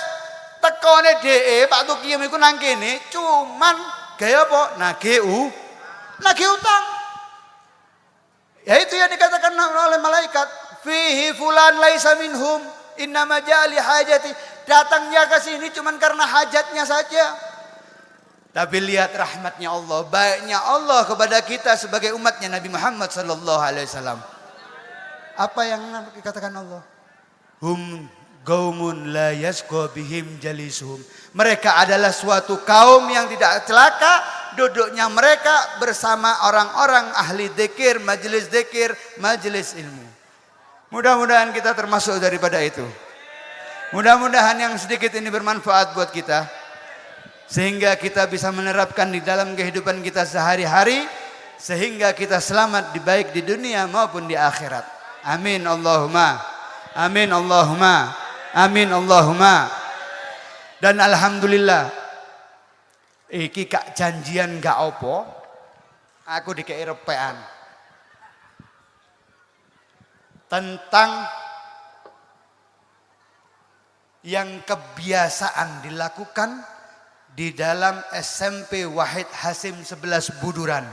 Tekone dhek Pak Tukimen iku nang kene cuman gaya apa? Nagih utang. Ya itu yang dikatakan oleh malaikat. Fihi fulan laisa minhum. Innama ja'ali hajati. Datangnya ke sini cuma karena hajatnya saja. Tapi lihat rahmatnya Allah, baiknya Allah kepada kita sebagai umatnya Nabi Muhammad sallallahu alaihi wasallam. Apa yang dikatakan Allah? Hum qaumun la yasqa bihim jalisuhum. Mereka adalah suatu kaum yang tidak celaka duduknya mereka bersama orang-orang ahli zikir, majelis ilmu. Mudah-mudahan kita termasuk daripada itu. Mudah-mudahan yang sedikit ini bermanfaat buat kita, sehingga kita bisa menerapkan di dalam kehidupan kita sehari-hari, sehingga kita selamat baik di dunia maupun di akhirat. Amin Allahumma. Amin Allahumma. Amin Allahumma. Dan alhamdulillah iki kak janjian gak opo, aku dikei repean tentang yang kebiasaan dilakukan di dalam SMP Wahid Hasim 11 Buduran.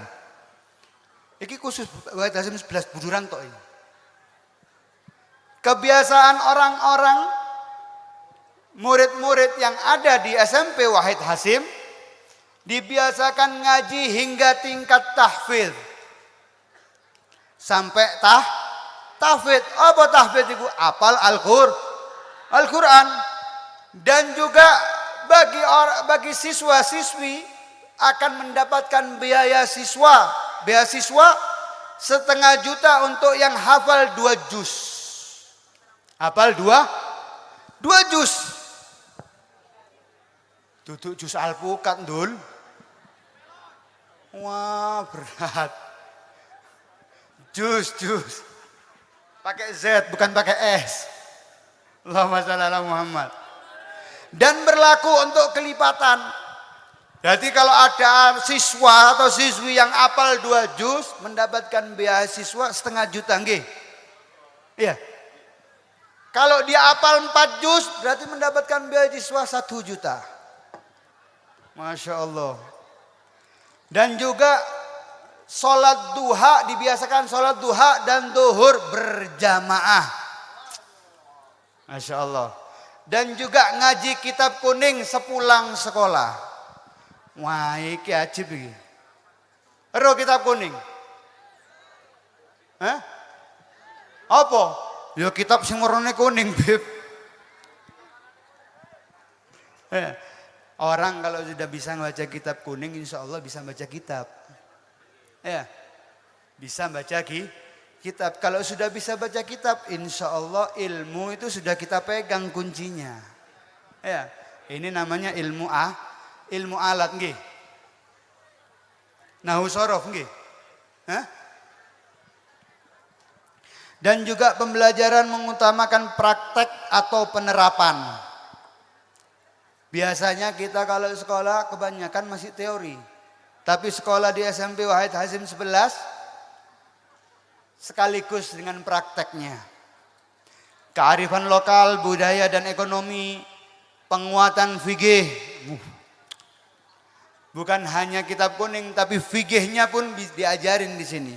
Iki khusus Wahid Hasim 11 Buduran tok ini. Kebiasaan orang-orang murid-murid yang ada di SMP Wahid Hasim dibiasakan ngaji hingga tingkat tahfidz. Sampai tahfidz. Apa tahfidz itu? Apal Al-Qur'an. Dan juga bagi siswa-siswi akan mendapatkan beasiswa setengah juta untuk yang hafal 2 juz. Hafal 2 juz. Duduk juz alpukat Dul. Wah, berat. Juz. Pakai Z bukan pakai S. Allahumma shalli ala Muhammad. Dan berlaku untuk kelipatan. Jadi kalau ada siswa atau siswi yang hafal 2 juz mendapatkan beasiswa setengah juta nggih. Iya. Kalau dia hafal 4 juz berarti mendapatkan beasiswa 1 juta. Masya Allah. Dan juga sholat duha, dibiasakan sholat duha dan duhur berjamaah. Masya Allah. Dan juga ngaji kitab kuning sepulang sekolah. Wah, iki ajib iki. Ero kitab kuning. Hah? Apa? Ya kitab sing warnane kuning, Beb. Orang kalau sudah bisa membaca kitab kuning, insya Allah bisa baca kitab. Ya, bisa baca kitab. Kalau sudah bisa baca kitab, insya Allah ilmu itu sudah kita pegang kuncinya. Ya, ini namanya ilmu alat nggih. Nahu sorof nggih. Hah? Dan juga pembelajaran mengutamakan praktek atau penerapan. Biasanya kita kalau sekolah kebanyakan masih teori. Tapi sekolah di SMP Wahid Hasim 11 sekaligus dengan prakteknya. Kearifan lokal, budaya dan ekonomi, penguatan fikih. Bukan hanya kitab kuning tapi fikihnya pun diajarin di sini.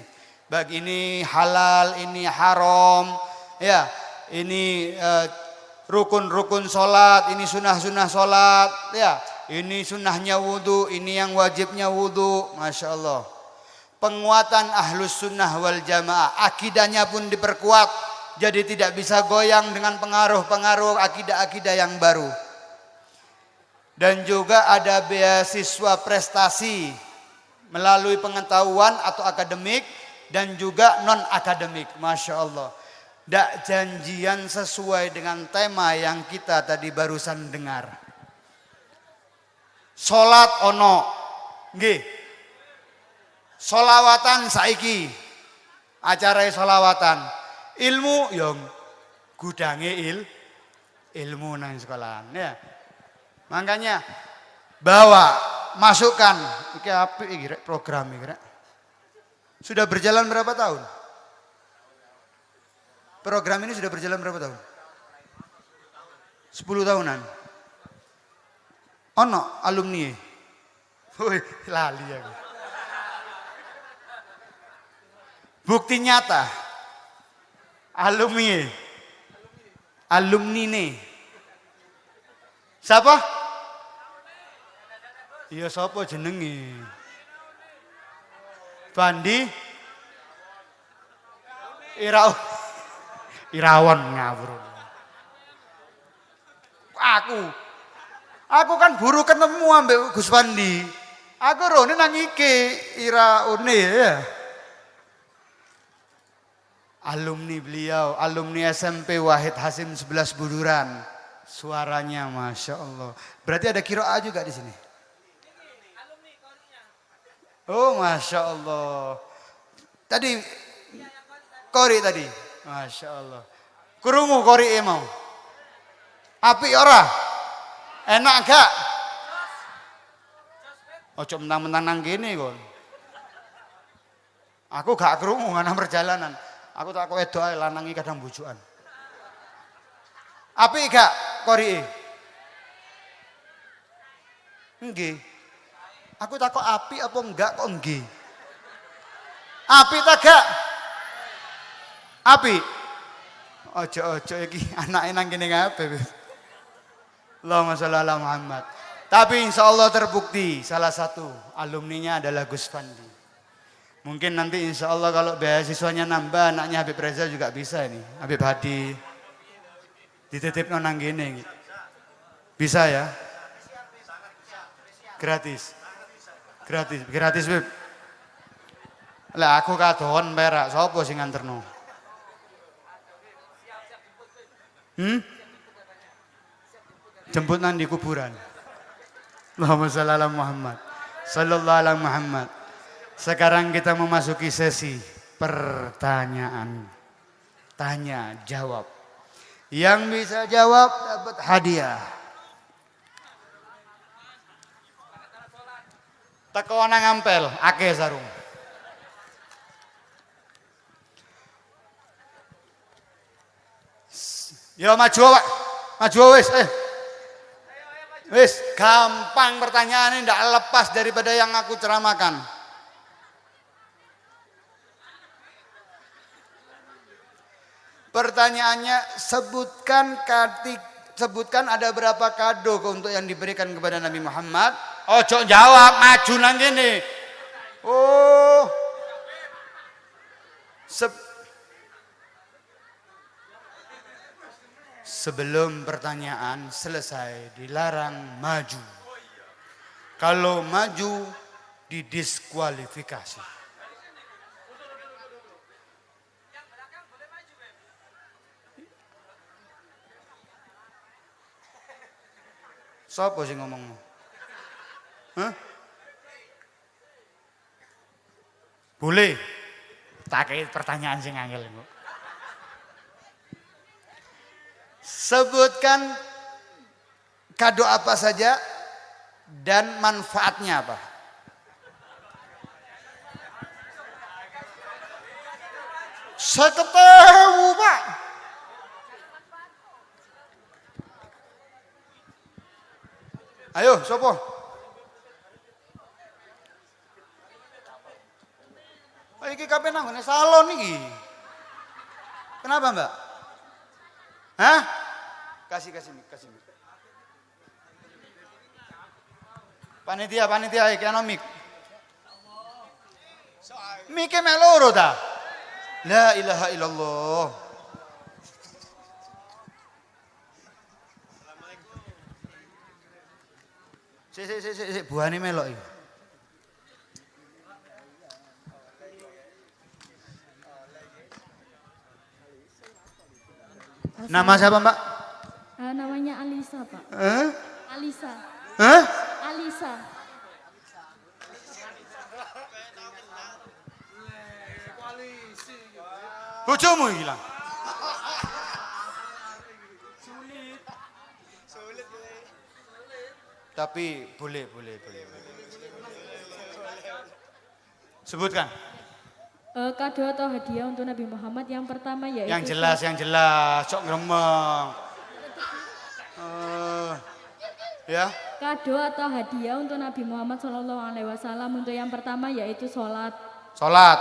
Bagi ini halal, ini haram, ya, ini rukun-rukun sholat, ini sunnah-sunnah sholat, ya, ini sunnahnya wudhu, ini yang wajibnya wudhu, Masya Allah. Penguatan ahlus sunnah wal jamaah, akidahnya pun diperkuat, jadi tidak bisa goyang dengan pengaruh-pengaruh akidah-akidah yang baru. Dan juga ada beasiswa prestasi melalui pengetahuan atau akademik dan juga non akademik, Masya Allah. Dak janjian sesuai dengan tema yang kita tadi barusan dengar. Salat ono, nggih. Solawatan saiki, acara solawatan. Ilmu yang gudange ilmu nang sekolahan, ya. Makanya bawa, masukkan. Iki apik iki program iki. Sudah berjalan berapa tahun? Program ini sudah berjalan berapa tahun? 10 tahunan. Ono alumni. Woi, lali aku. Bukti nyata. Alumni. Alumni nih. Siapa? Iya, siapa jenenge? Bandi Irawan ngawur. Aku kan buru ketemu ambek Gus Pandi. Aku rone nang iki Iraune ya. Alumni beliau, alumni SMP Wahid Hasim 11 Buduran. Suaranya Masya Allah. Berarti ada kiroah juga di sini. Oh, Masya Allah. Tadi kori tadi. Masya Allah. Kurungu kori mau. Api ora? Enak gak? Ojo mentang-mentang nang gini kon. Aku gak krungu nang perjalanan. Aku tak kowe doa lanangi kadang bujukan. Api gak kori? Nggih. Aku takut api apa enggak kok nggih. Api tak gak? Api. Ojo iki anake nang kene kabeh. Allahumma sholli ala Muhammad. Tapi insya Allah terbukti salah satu alumninya adalah Gus Pandi. Mungkin nanti insya Allah kalau beasiswanya nambah anaknya Habib Reza juga bisa ini. Habib Hadi. Dititipno nang kene iki. Bisa ya? Gratis. Gratis Beb. Lah aku kadon perak, sapa sing nganterno? Jemput nang di kuburan. Allahumma shalli ala Muhammad. Sallallahu ala Muhammad. Sekarang kita memasuki sesi pertanyaan. Tanya jawab. Yang bisa jawab dapat hadiah. Teko nang ampel, akeh sarung. Yo maju Pak. Maju wis, Wis, gampang pertanyaannya ndak lepas daripada yang aku ceramahkan. Pertanyaannya sebutkan ada berapa kado untuk yang diberikan kepada Nabi Muhammad. Ojo jawab, maju nang kene. Oh. Sebelum pertanyaan selesai dilarang maju. Kalau maju didiskualifikasi. Sopo sing ngomong? Hah? Boleh. Tak kei pertanyaan sing angel kok. Sebutkan kado apa saja dan manfaatnya apa? Seketewu Pak. Ayo, sopo? Iki kabeh nang ngene salon iki. Kenapa, Mbak? Hah? Kasih mik. Panitia iki ana mik. Mike mek loro ta? La ilaha illallah. Sik buahane melok iki. Nama siapa Mbak? Namanya Alisa Pak. Alisa. Hah? Alisa. Bojomu hilang. Sulit. Tapi boleh. Sebutkan. Kado atau hadiah untuk Nabi Muhammad yang pertama yaitu Yang jelas, sok gremeng. Ya. Kado atau hadiah untuk Nabi Muhammad SAW untuk yang pertama yaitu sholat. Sholat.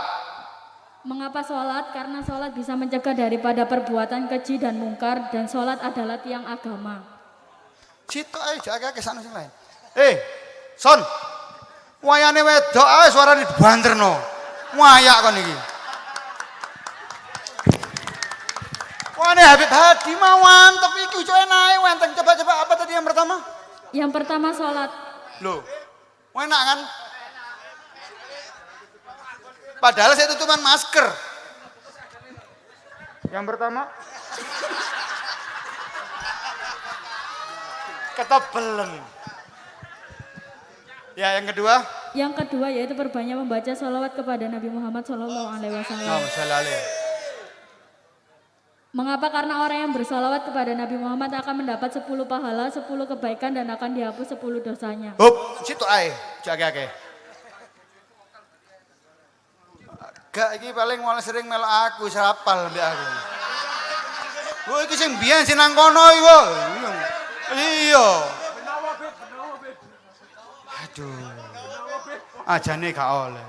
Mengapa sholat? Karena sholat bisa mencegah daripada perbuatan keji dan mungkar dan sholat adalah tiang agama. Cito jaga ke sana sing lain. Son. Wayane wedok ae suarane dibanterno. Wayak kon iki. Wane Habib Hadi mawon tapi iki ujuk enae wenteng coba apa tadi yang pertama? Yang pertama sholat. Loh. Enak kan? Padahal saya tutupan masker. Yang pertama ketebelen. Ya, yang kedua? Yang kedua yaitu perbanyak membaca sholawat kepada Nabi Muhammad SAW. Mengapa? Karena orang yang bersolawat kepada Nabi Muhammad akan mendapat 10 pahala, 10 kebaikan dan akan dihapus 10 dosanya. Situ ae, jake. Gak iki paling mulai sering melok aku serapal mbek aku. Oh iki sing biyen sing nang kono iku. Iya. Aduh. Ajane gak oleh.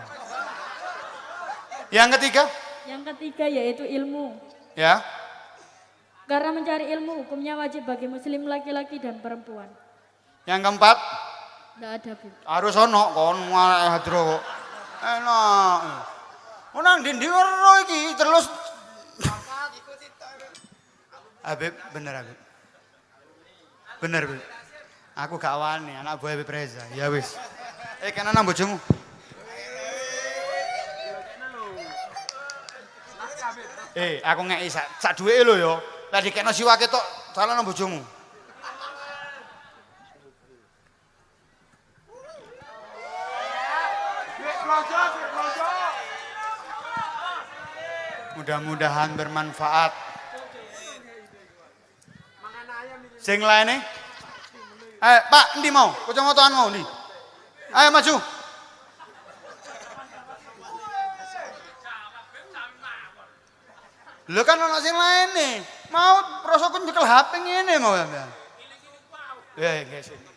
Yang ketiga? Yang ketiga yaitu ilmu. Ya. Karena mencari ilmu hukumnya wajib bagi muslim laki-laki dan perempuan. Yang keempat? Tidak ada, Bu. Harus ono kon hadro. Enak. Nang ndi ero iki terus. Habib, bener Habib. Bener, Habib. Aku gak wani, anak buah Habib Reza. Ya wis. Kena nang bojomu. Aku ngeki sak duweke lho ya. Lah dikekno siwake tok, salah nang bojomu. Mudah-mudahan bermanfaat. Sing lainnya? Pak, endi mau? Kacamataan mau ndi? Ayo maju. Lho kan ana sing lainnya. Mau prosoku nyekel HP ngene mau sampean. Ya, nggih sini.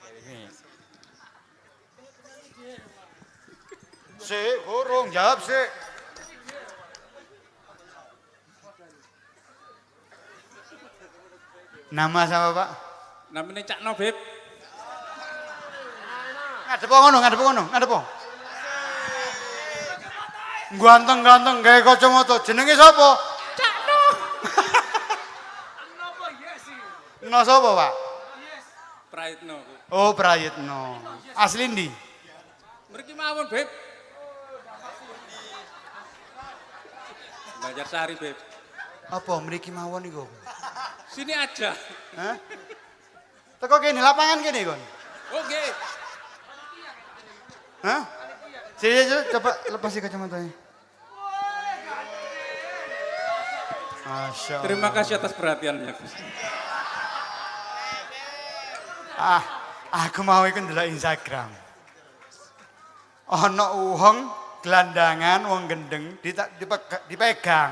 Sik, urung jawab sik. Nama siapa Pak? Namanya Cak Nobib. Ngadep ngono. Ganteng-ganteng gawe kacamata. Jenenge sapa? Cak No. No sapa, Pak? Praitno. Oh, Prayitno. Asli ndi? Mriki mawon, Beb. Banjar Sari, Beb. Apa mriki mawon iku? Sini aja. Hah? Teko kene lapangan kene kon. Oke. Hah? Sini coba lepas kacamatanya. Masya Allah. Terima kasih atas perhatiannya. Aku mau iku ndelok Instagram. Ana wong gelandangan, wong gendeng dipegang.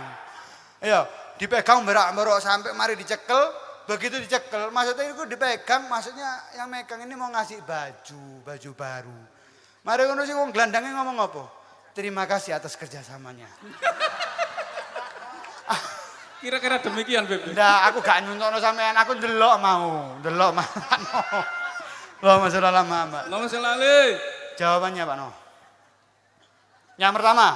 Ayo, dipegang merak-merok sampai mari dicekel. Begitu dicekel, maksudnya itu dipegang, maksudnya yang megang ini mau ngasih baju baru. Mari ngono sing wong gelandangnya ngomong apa? Terima kasih atas kerjasamanya. Kira-kira demikian, Beb. Ndak, aku gak nyuntokno sampean, aku ndelok mau. Allahumma sholli ala Muhammad. Allahumma sholli alaihi. Jawabannya Pak No. Yang pertama,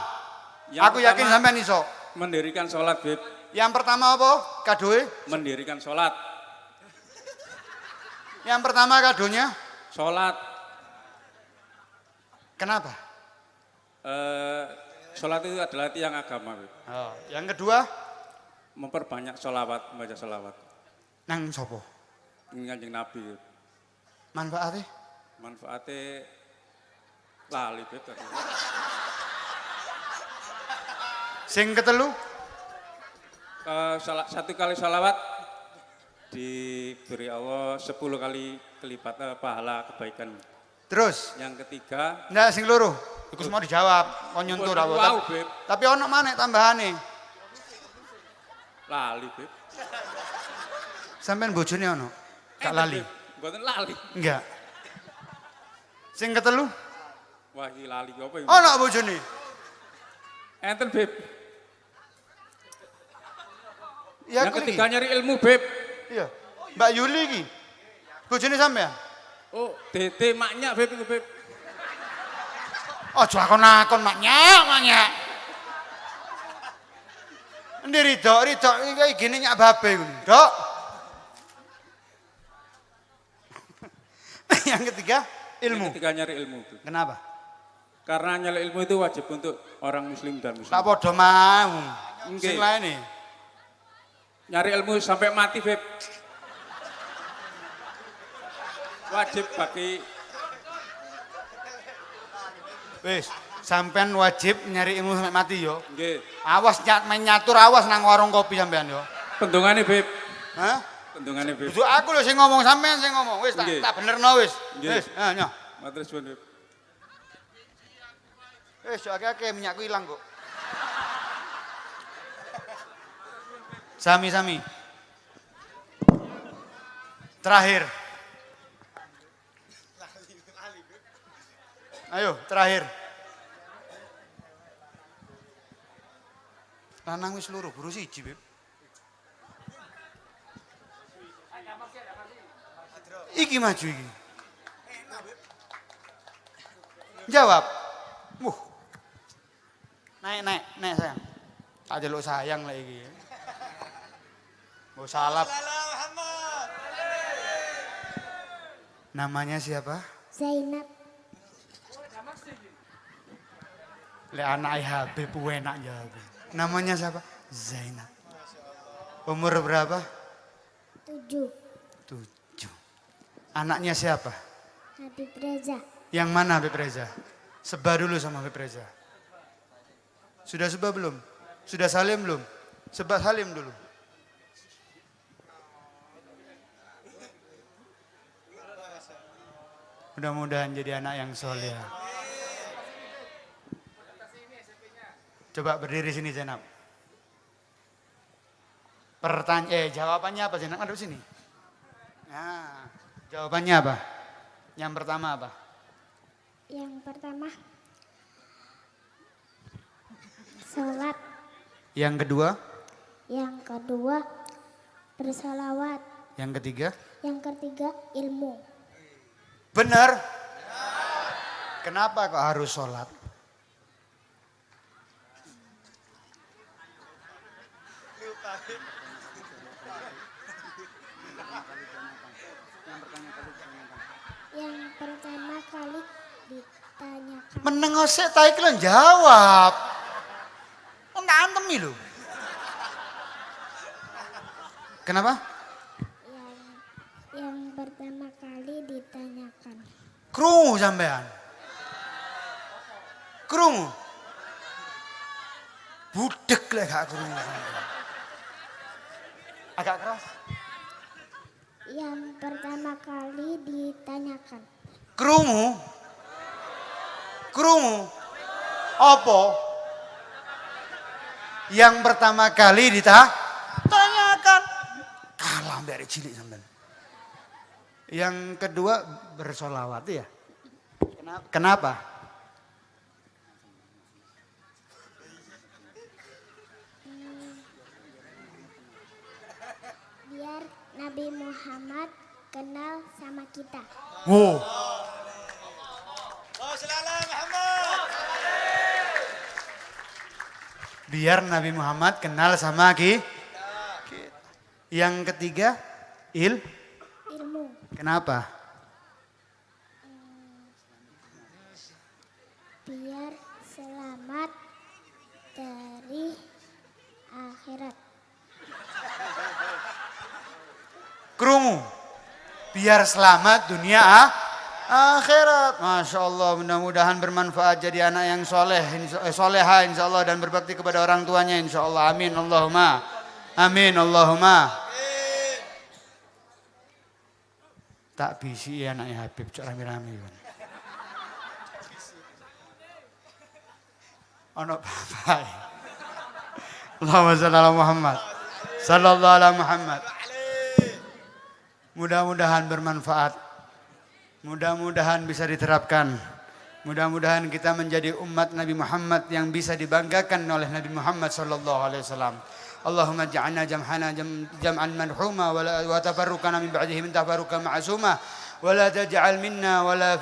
aku yakin sampean iso. Mendirikan sholat, Beb. Yang pertama apa? Kadoe? Mendirikan sholat. Yang pertama kadonya? Sholat. Kenapa? Sholat itu adalah tiang agama, Beb. Oh, yang kedua? Memperbanyak sholawat, membaca sholawat. Nang sopo? Kanjeng Nabi. Beb. Manfaatnya? Manfaatnya lali, Beb. Sing ketelu? Satu kali sholawat diberi Allah 10 kali kelipat pahala kebaikan. Terus? Yang ketiga, Ndak sing loro. Iku semua dijawab, konjuntur apa. wow, Beb. Tapi ono maneh tambahane. Lali, Beb. Sampean bojone ono? Gak lali. Mboten lali. Enggak. Sing ketelu? Wah, iki lali apa iki? Ono bojone. Enten, Beb. Ya, Yang ketiga nyari ilmu, Beb. Iya. Mbak Yuli iki. Bojone sampean? Oh, DT maknya, Beb, itu, Beb. Aja akon-akon maknya. Endi Ridho iki gini nyak babe iku. Dok. Yang ketiga, ilmu. Yang ketiga nyari ilmu, Beb. Kenapa? Karena nyari ilmu itu wajib untuk orang muslim dan muslim. Tak podo mau. Nggih. Sing lain nih. Nyari ilmu sampai mati, Beb. Wajib bagi Wis, sampean wajib nyari ilmu sampai mati yo. nggih. Awas main nyatur awas nang warung kopi sampean yo. Pendungane, Beb. Hah? Pendungane, Beb. Kudu aku lho sing ngomong sampean sing ngomong. Wis Nggih. tak benerno wis. Nggih. Wis, nyoh. Matur suwun, Beb. Wis akeh-akeh minyakku ilang kok. Sami. Terakhir. Ayo, terakhir. Lanang wis loro, guru siji, Beb. Iki maju iki. Jawab. Naik sayang. Tak jeluk sayang lah iki. Mbok salap. Namanya siapa? Zainab. Le anak Habib enak jawab. Namanya siapa? Zainab. Umur berapa? 7. 7. Anaknya siapa? Habib Reza. Yang mana Habib Reza? Sebah dulu sama Habib Reza. Sudah sebah belum? Sudah salim belum? Sebah salim dulu. Mudah-mudahan jadi anak yang soleh. Coba berdiri sini Zainab. Jawabannya apa Zainab? Ada di sini. Nah, jawabannya apa? Yang pertama apa? Yang pertama, sholat. Yang kedua? Yang kedua, bersolawat. Yang ketiga? Yang ketiga, ilmu. Benar. Kenapa kok harus sholat? Yang pertama kali ditanyakan. Menengosek taik lo jawab. Enggak antemi lo. Kenapa? Yang pertama kali ditanyakan. Krungu sampean. Krungu. Budek lah gak krungu sampean. Agak keras. Yang pertama kali ditanyakan. Krungu. Krungu. Apa? Yang pertama kali ditanyakan. Kalah dari cilik sampean. Yang kedua bersolawat ya. Kenapa? Biar Nabi Muhammad kenal sama kita. Wow. Biar Nabi Muhammad kenal sama kita. Yang ketiga, Ilmu. Kenapa? Biar selamat dari akhirat. Krungu. Biar selamat dunia akhirat. Masya Allah, mudah-mudahan bermanfaat jadi anak yang soleha insya Allah dan berbakti kepada orang tuanya insya Allah. Amin Allahumma. Amin Allahumma. Tak bisi anaknya Habib cok rame-rame. Ono bapak. Allahumma shalli ala Muhammad. Sallallahu ala Muhammad. Mudah-mudahan bermanfaat. Mudah-mudahan bisa diterapkan. Mudah-mudahan kita menjadi umat Nabi Muhammad yang bisa dibanggakan oleh Nabi Muhammad sallallahu alaihi wasallam. Allahumma ja'alna jam'ana jam'an marhuma wa tafarruqana min ba'dihi min tafarruqan ma'suma ولا تجعل منا ولا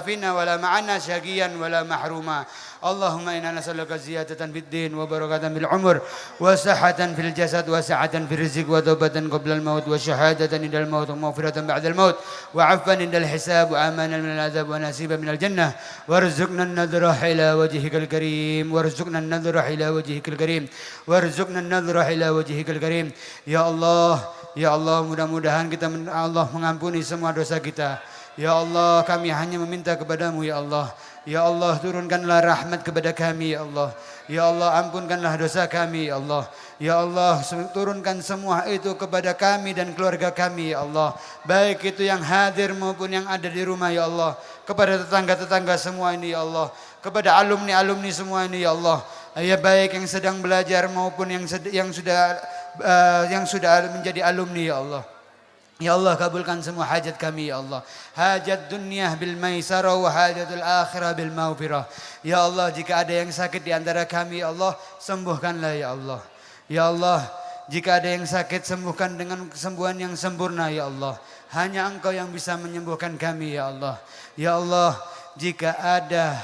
فينا ولا معنا شقيا ولا محروما اللهم إنا نسألك زيادة في الدين وبركة في العمر وصحة في الجسد وسعة في الرزق وتوبة قبل الموت وشهادة عند الموت ومغفرة بعد الموت وعفوا عند الحساب وأمانا من العذاب ونصيبا من الجنة وارزقنا النظر إلى وجهك الكريم وارزقنا النظر إلى وجهك الكريم وارزقنا النظر إلى وجهك الكريم يا الله. Ya Allah, mudah-mudahan kita Allah mengampuni semua dosa kita. Ya Allah, kami hanya meminta kepadamu ya Allah. Ya Allah, turunkanlah rahmat kepada kami ya Allah. Ya Allah, ampunkanlah dosa kami ya Allah. Ya Allah, turunkan semua itu kepada kami dan keluarga kami ya Allah. Baik itu yang hadir maupun yang ada di rumah ya Allah. Kepada tetangga-tetangga semua ini ya Allah. Kepada alumni-alumni semua ini ya Allah. Ya baik yang sedang belajar maupun yang sudah menjadi alumni ya Allah. Ya Allah, kabulkan semua hajat kami ya Allah. Hajat dunia bil maisarah wa hajatul akhirah bil maghfirah. Ya Allah, jika ada yang sakit di antara kami ya Allah, sembuhkanlah ya Allah. Ya Allah, jika ada yang sakit sembuhkan dengan kesembuhan yang sempurna ya Allah. Hanya Engkau yang bisa menyembuhkan kami ya Allah. Ya Allah, jika ada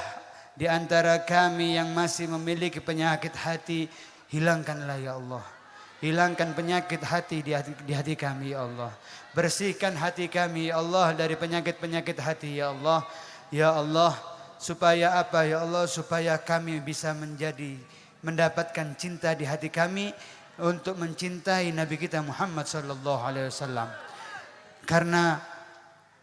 di antara kami yang masih memiliki penyakit hati, hilangkanlah ya Allah. Hilangkan penyakit hati di hati kami ya Allah. Bersihkan hati kami ya Allah dari penyakit-penyakit hati ya Allah. Ya Allah, supaya apa ya Allah? Supaya kami bisa mendapatkan cinta di hati kami untuk mencintai Nabi kita Muhammad sallallahu alaihi wasallam. Karena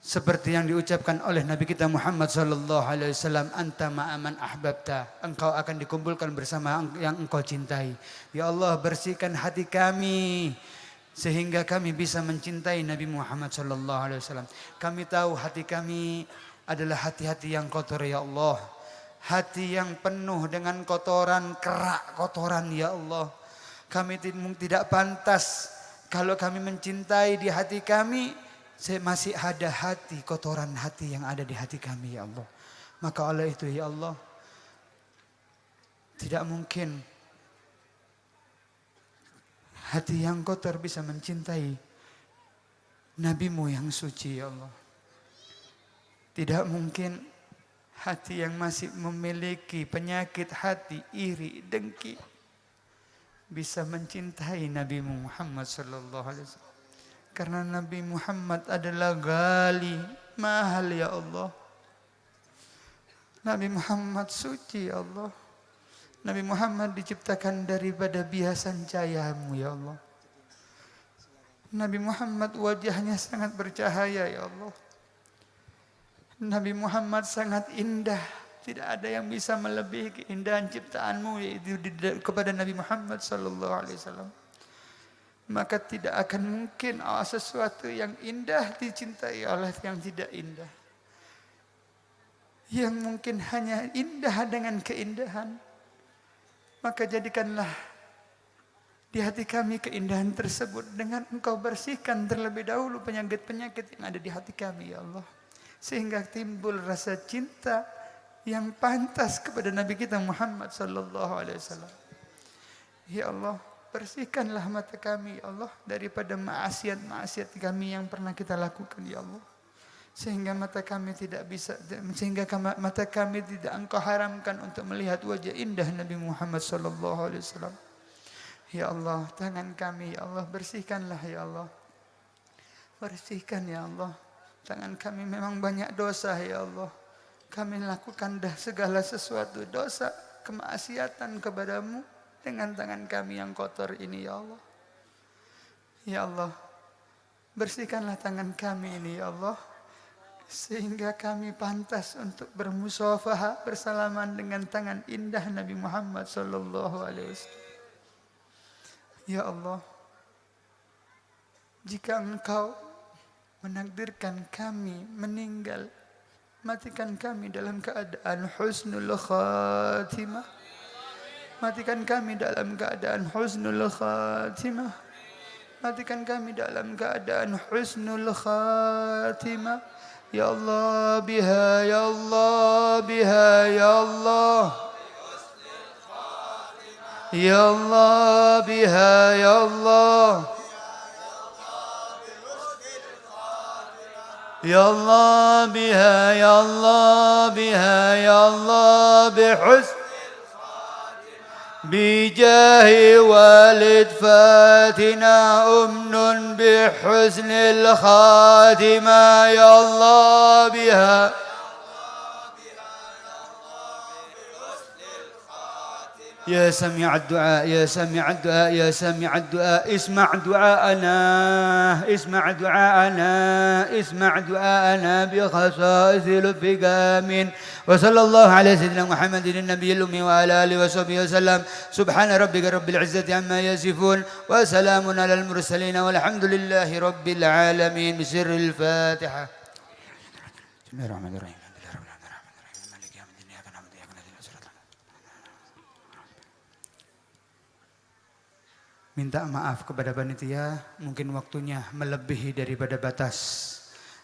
seperti yang diucapkan oleh Nabi kita Muhammad sallallahu alaihi wasallam, anta ma'aman ahbabta, engkau akan dikumpulkan bersama yang engkau cintai. Ya Allah, bersihkan hati kami sehingga kami bisa mencintai Nabi Muhammad sallallahu alaihi wasallam. Kami tahu hati kami adalah hati-hati yang kotor ya Allah. Hati yang penuh dengan kotoran, kerak kotoran ya Allah. Kami tidak pantas kalau kami mencintai di hati kami masih ada kotoran hati yang ada di hati kami ya Allah. Maka oleh itu ya Allah, tidak mungkin hati yang kotor bisa mencintai Nabi-Mu yang suci ya Allah. Tidak mungkin hati yang masih memiliki penyakit hati, iri, dengki bisa mencintai Nabi Muhammad sallallahu alaihi wasallam. Karena Nabi Muhammad adalah gali, mahal ya Allah. Nabi Muhammad suci ya Allah. Nabi Muhammad diciptakan daripada biasan cahayamu ya Allah. Nabi Muhammad wajahnya sangat bercahaya ya Allah. Nabi Muhammad sangat indah. Tidak ada yang bisa melebihi keindahan ciptaanmu yaitu kepada Nabi Muhammad sallallahu alaihi wasallam. Maka tidak akan mungkin sesuatu yang indah dicintai oleh yang tidak indah. Yang mungkin hanya indah dengan keindahan. Maka jadikanlah di hati kami keindahan tersebut dengan Engkau bersihkan terlebih dahulu penyakit-penyakit yang ada di hati kami ya Allah. Sehingga timbul rasa cinta yang pantas kepada Nabi kita Muhammad sallallahu alaihi wasallam. Ya Allah, bersihkanlah mata kami ya Allah daripada maksiat-maksiat kami yang pernah kita lakukan ya Allah. Sehingga mata kami tidak Engkau haramkan untuk melihat wajah indah Nabi Muhammad sallallahu alaihi wasallam. Ya Allah, tangan kami ya Allah bersihkanlah ya Allah. Bersihkan ya Allah. Tangan kami memang banyak dosa ya Allah. Kami lakukan segala sesuatu dosa, kemaksiatan kepadamu dengan tangan kami yang kotor ini ya Allah. Ya Allah, bersihkanlah tangan kami ini ya Allah. Sehingga kami pantas untuk bermusafahah bersalaman dengan tangan indah Nabi Muhammad sallallahu alaihi wasallam. Ya Allah, jika Engkau menakdirkan kami meninggal, matikan kami dalam keadaan husnul khatimah. Matikan kami dalam keadaan husnul khatimah. Matikan kami dalam keadaan husnul khatimah. Ya Allah, biha ya Allah, biha ya Allah. Ya Allah, biha ya Allah. Ya Allah, biha ya Allah, biha ya Allah, bihusn بجاه والد فاتنا أمن بحسن الخاتمة يا الله بها يا سميع الدعاء يا سميع الدعاء يا سميع الدعاء اسمع دعاءنا اسمع دعاءنا اسمع دعاءنا بخصائص لطفك آمين وصلى الله على سيدنا محمد النبي الأمي وعلى آله وصحبه وسلم سبحان ربك رب العزة عما يصفون وسلام على المرسلين والحمد لله رب العالمين بسر الفاتحة. بسم الله الرحمن الرحيم. Minta maaf kepada panitia, mungkin waktunya melebihi daripada batas.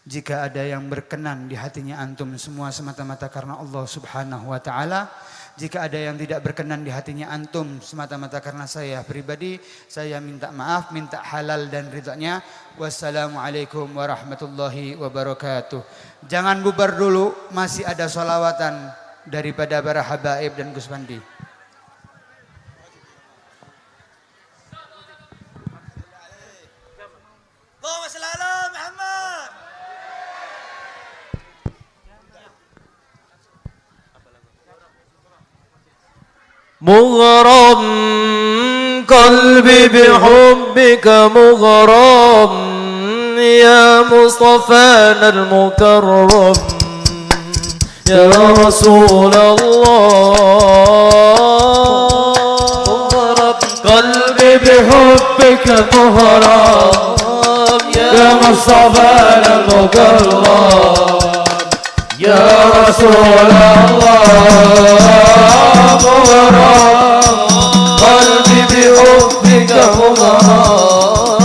Jika ada yang berkenan di hatinya antum semua semata-mata karena Allah Subhanahu wa taala. Jika ada yang tidak berkenan di hatinya antum semata-mata karena saya pribadi, saya minta maaf, minta halal dan ridhonya. Wassalamualaikum warahmatullahi wabarakatuh. Jangan bubar dulu, masih ada sholawatan daripada para habaib dan Gus Pandi. مغرم قلبي بحبك مغرم يا مصطفانا المكرم يا رسول الله قلبي بحبك مغرم يا مصطفانا المكرم يا رسول الله مغرم قلبي بحبك مغرم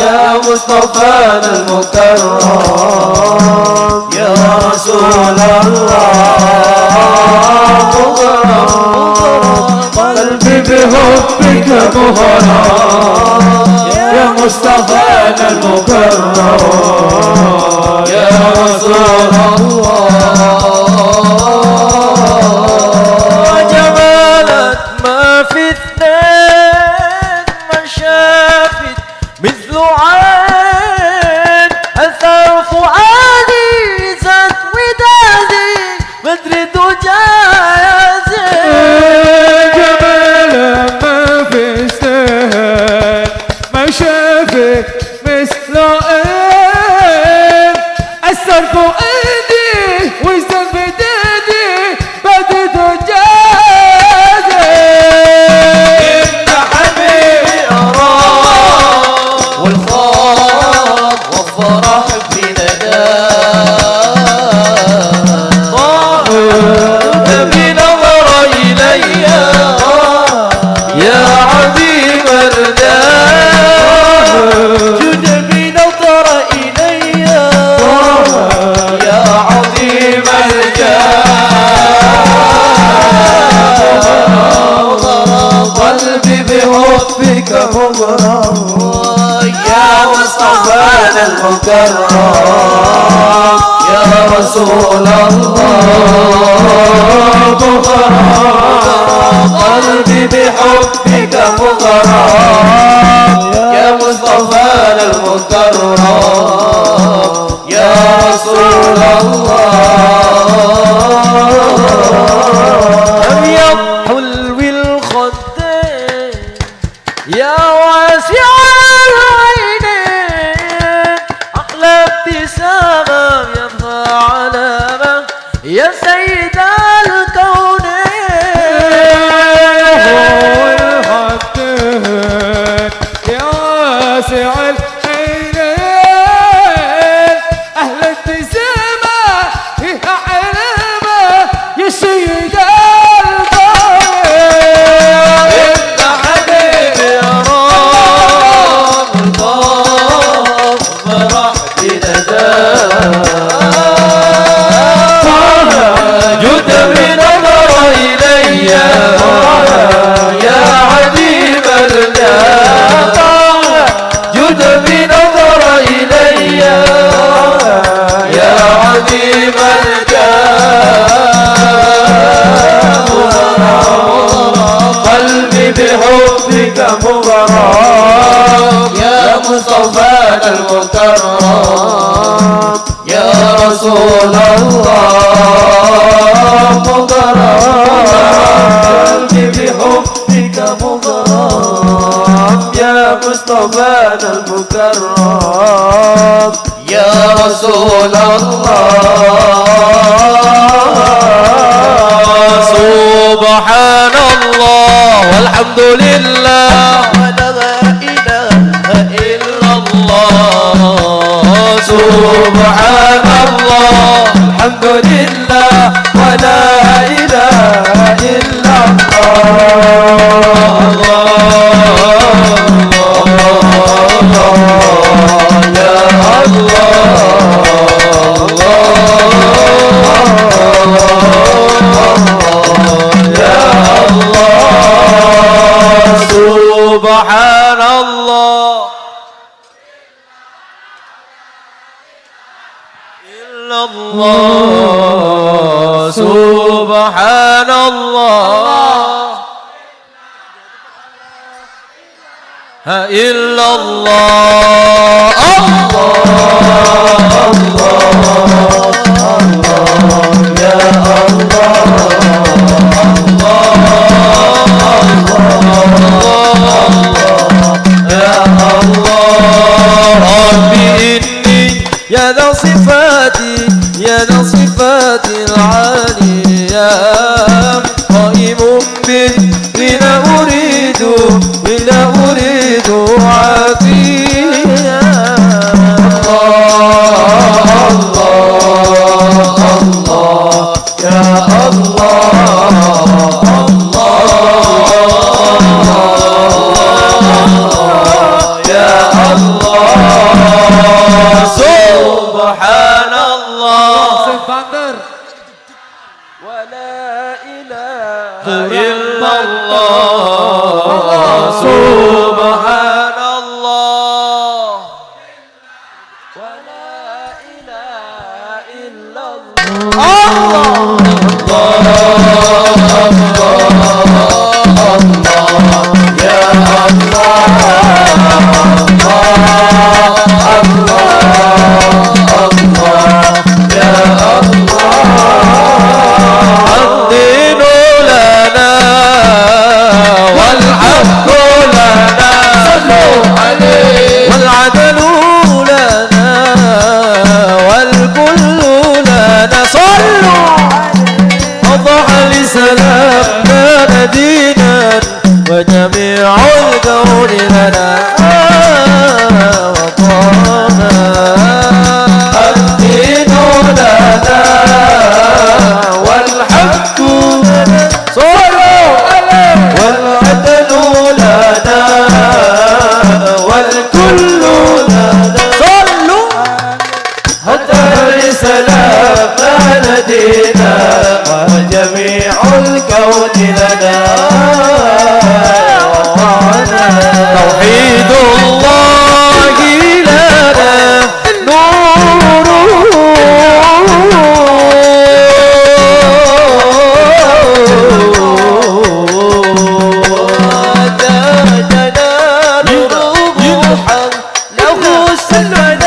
يا مصطفانا المكرم يا رسول الله مغرم قلبي بحبك مغرم يا مصطفانا المكرم يا رسول الله جمالك ما في اثنين ما شافت مثل عين أثر فؤادي زاد ودادي بدر دجاجي جمالك ما في اثنين ما شافت مثل عين أثر فؤادي وزاد بدادي بدر دجاجي إن حبيبي أراه والخوف والفرح بنداه طاهر بنظر إلي يا عظيم الرداء جد بنظر إلي يا عظيم الجاه قلبي بحبك مغرم يا مصطفانا المكرم يا رسول الله مغرم قلبي بحبك مغرم يا مصطفانا المكرم يا رسول الله أبيض حلو الخدين يا واسع العينين أحلى ابتسامة يبقى علامة يا سيد الكونين يا واسع العينين أهل ابتسامة فيها علامة يا سيد الكونين انت حبيبي يا رب الخوف فرح بنداه جد بنظر إلي يا عديم الجاه جد بنظر إلي يا عديم الجاه قلبي بحبك مغرم يا مصطفانا المكرم يا رسول الله مغرم قلبي بحبك مغرم يا مصطفانا المكرم يا رسول الله سبحان الله والحمد لله ولا إله إلا الله سبحان الله الحمد لله ولا إله إلا سبحان الله إلا الله سبحان الله إلا الله الله يا ذا صفات العالية قائم بلا أريد عافية الله يا سبحان الله ولا إله إلا الله سبحان الله ولا إله إلا الدين لنا والحق لنا والعدل لنا والكل لنا صلوا أضحى لسلامنا دينا وجميع الكون لنا وطانا الدين لنا والحق لنا صلوا والعدل لنا والكل لنا صلوا حتى لسلامنا دينا وجميع الكون لنا توحيد الله لنا نوره وتجنى روحا له السلام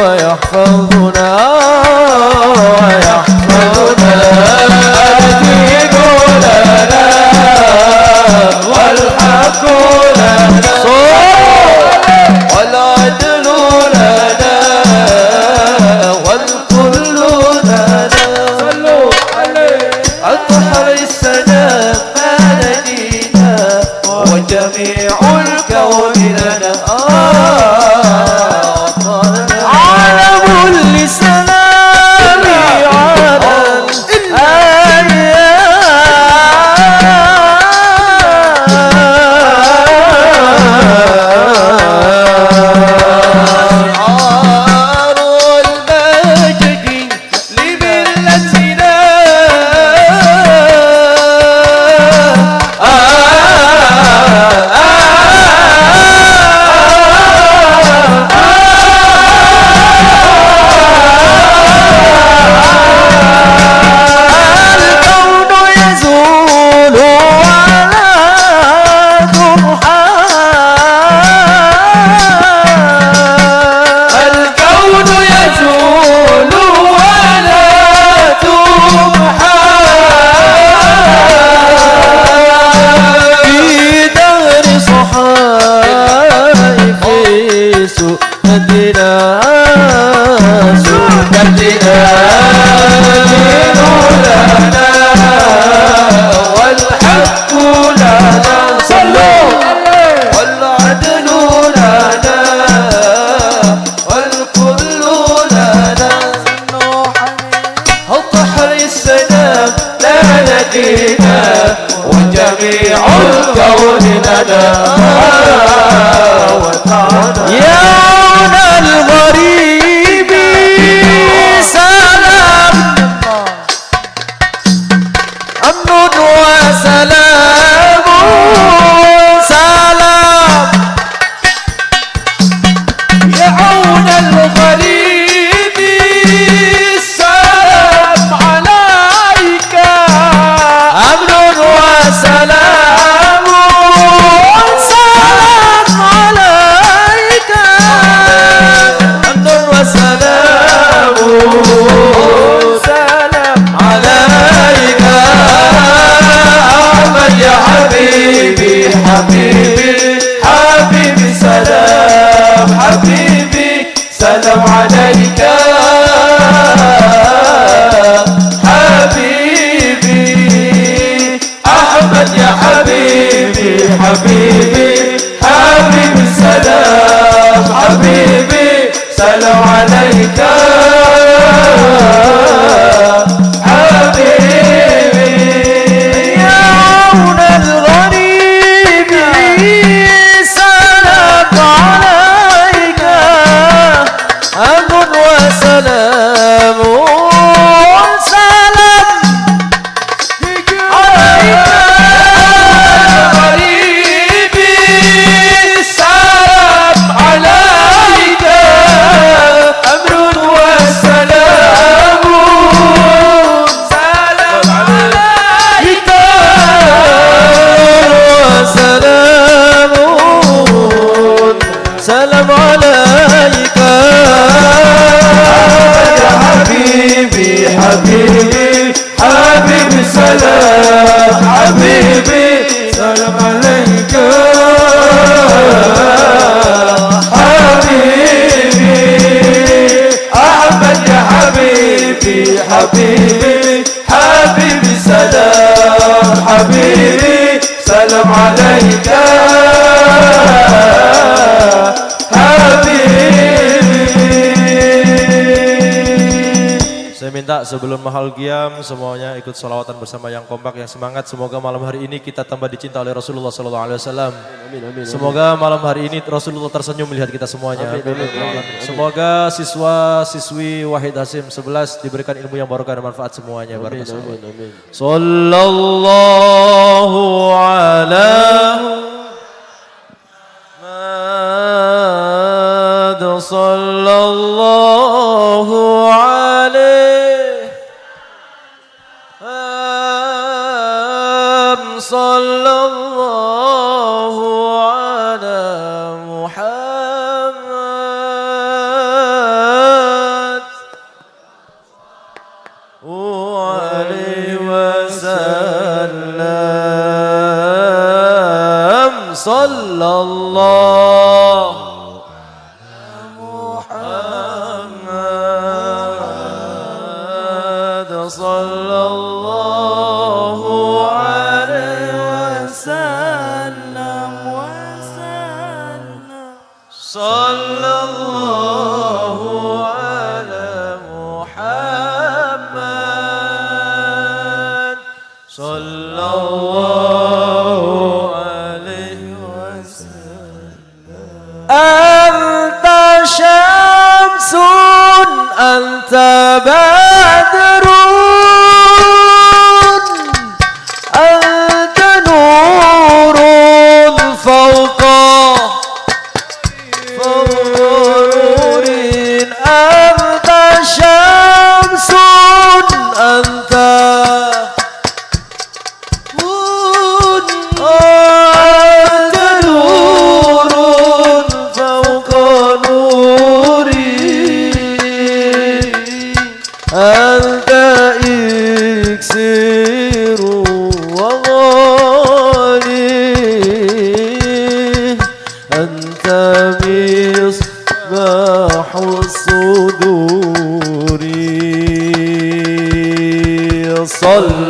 ويحفظنا الدين لنا والحق لنا والعدل لنا والكل لنا صلوا عليه أطهر السلام لدينا وجميع الكون لنا لسلام شعار المجد لملتنا والحق لنا صلوا والعدل لنا والكل لنا الطحر السلام لا ندينا وجميع الكون لنا يا الغريب سلام أمن وسلام أحمد يا حبيبي حبيبي حبيبي سلام حبيبي سلام عليك حبيبي يا عون الغريب سلام عليك أمن وسلام سلام عليك يا حبيبي حبيبي حبيبي سلام حبيبي سلام عليك حبيبي أحمد يا حبيبي حبيبي حبيبي سلام حبيبي سلام عليك Saya minta sebelum mahal qiyam semuanya ikut salawatan bersama yang kompak, yang semangat. Semoga malam hari ini kita tambah dicinta oleh Rasulullah SAW. Semoga malam hari ini Rasulullah tersenyum melihat kita semuanya. Semoga siswa-siswi Wahid Hasim 11 diberikan ilmu yang barokah dan manfaat semuanya. Sallallahu ala sallallahu alaihi sallallahu ala Muhammad wa alaihi wasallam sallallahu sallallahu alaihi wasallam sallallahu ala Muhammad sallallahu alaihi wasallam anta syamsun anta badrun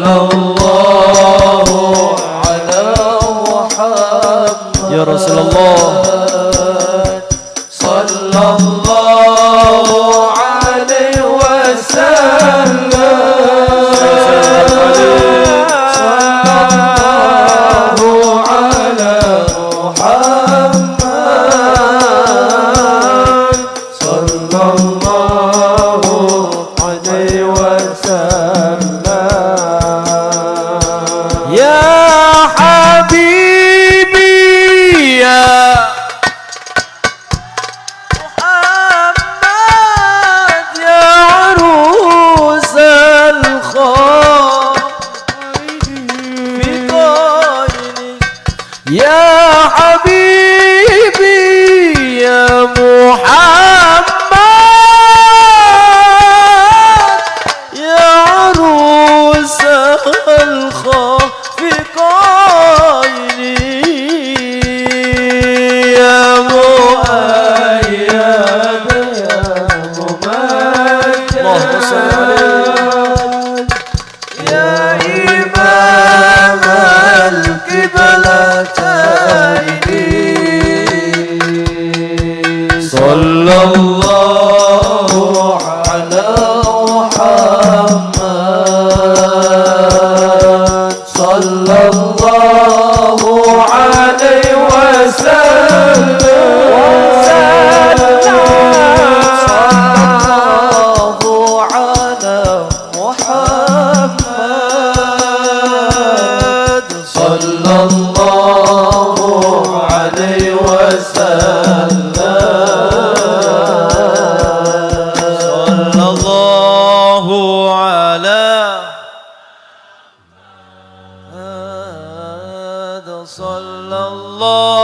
sallallahu ala Muhammad ya Rasulullah sallallahu alaihi wasallam sallallahu ala Muhammad sallallahu alaihi wasallam sallallahu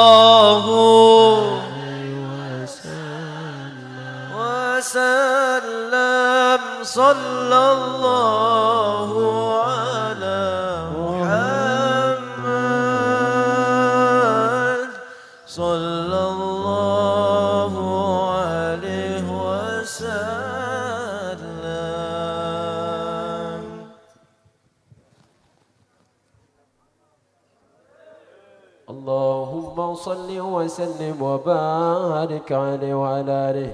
wasallam sallallahu ala Muhammad sallallahu alaihi wasallam. اللهم صل وسلم وبارك عليه وعلى آله.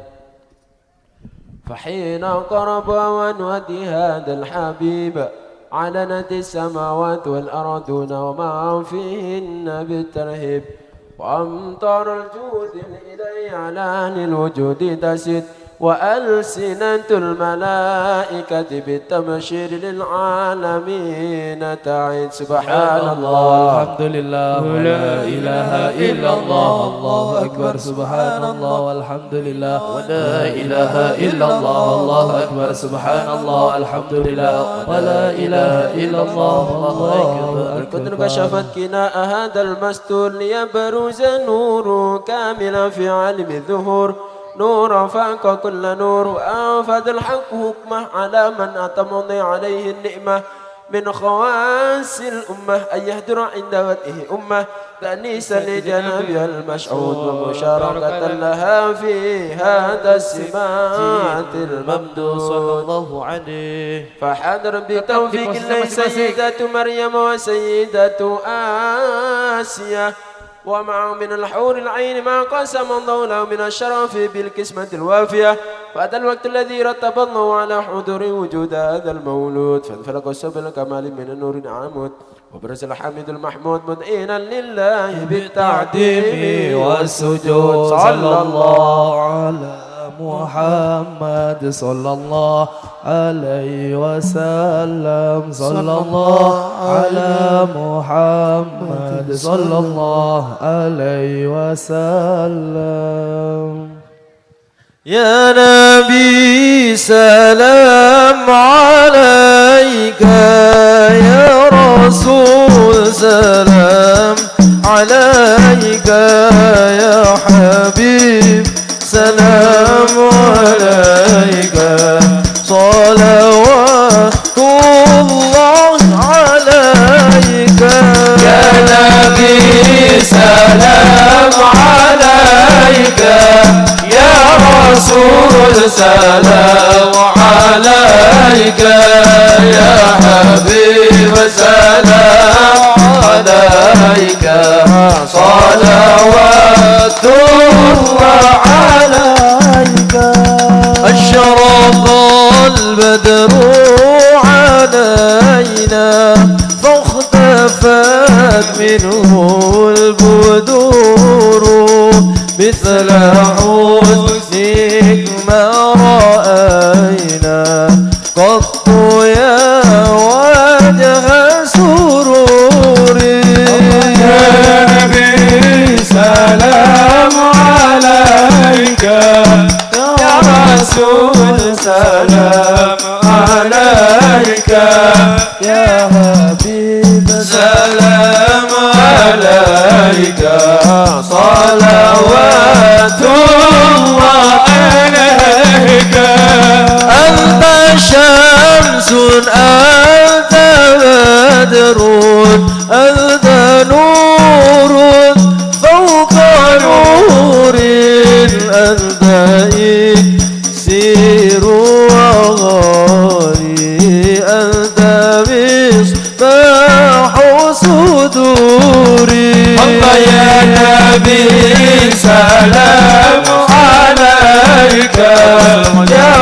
فحين قرب ونودي هذا الحبيب علنت السماوات والأرضون وما فيهن بالترهيب وأمطار الجود إليه على أهل الوجود تسد وألسنة الملائكة بالتبشير للعالمين تعد. سبحان الله الحمد لله ولا إله إلا الله الله أكبر. سبحان الله والحمد لله ولا إله إلا الله الله أكبر. سبحان الله الحمد لله ولا إله إلا الله الله أكبر. القدر كشفت كناء هذا المستور ليبرز نور كاملا في عالم الظهور نور فاق كل نور وأنفذ الحق حكمه على من أتمضي عليه النعمة من خواص الأمة أن يهدر عند وجهه أمة تأنيسا لجنابها المشعود ومشاركة لها في هذا السمات الممدود صلى الله عليه. فحضر بتوفيق الله سيدة مريم وسيدة آسيا ومع من الحور العين ما قسم الله له من الشرف بالقسمة الوافية. فهذا الوقت الذي رتب الله على حضور وجود هذا المولود فانفلق سبل الكمال من النور العمود وبرز الحميد المحمود مدعينا لله بالتعظيم والسجود. صلى الله على محمد صلى الله عليه وسلم. صلى الله على محمد صلى الله عليه وسلم. يا نبي سلام عليك يا رسول سلام عليك يا حبيب سلام عليك صلوات الله عليك يا نبي سلام عليك يا رسول سلام عليك يا حبيب سلام عليك صلوات الله عليك. أشرق البدر علينا فاختفت منه البدور مثل حسنك ما رأينا قط يا وجه سرور. يا نبي سلام عليك يا رسول سلام عليك يا حبيب سلام عليك صلوات الله عليك. أنت شمس أنت بدر أنت نور فوق نور أنت إكسير وغالي أنت مصباح صدوري. الله يا نبي سلام عليك يا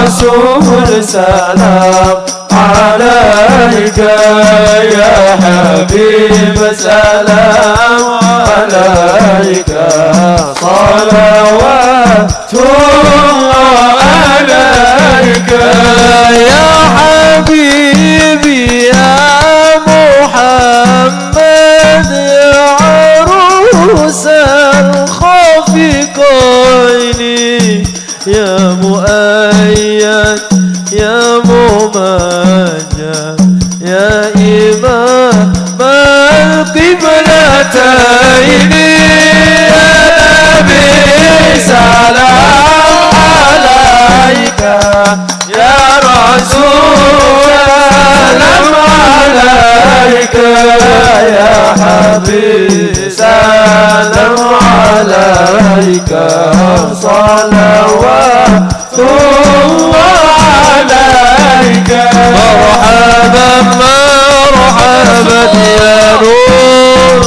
رسول سلام عليك يا حبيب سلام عليك صلوات الله عليك. يا حبيبي يا محمد يا عروس الخافقين يا مؤيد يا ممجد يا إمام القبلتين. يا حبيبي سلام عليك صلوات الله عليك مرحبا مرحبا يا نور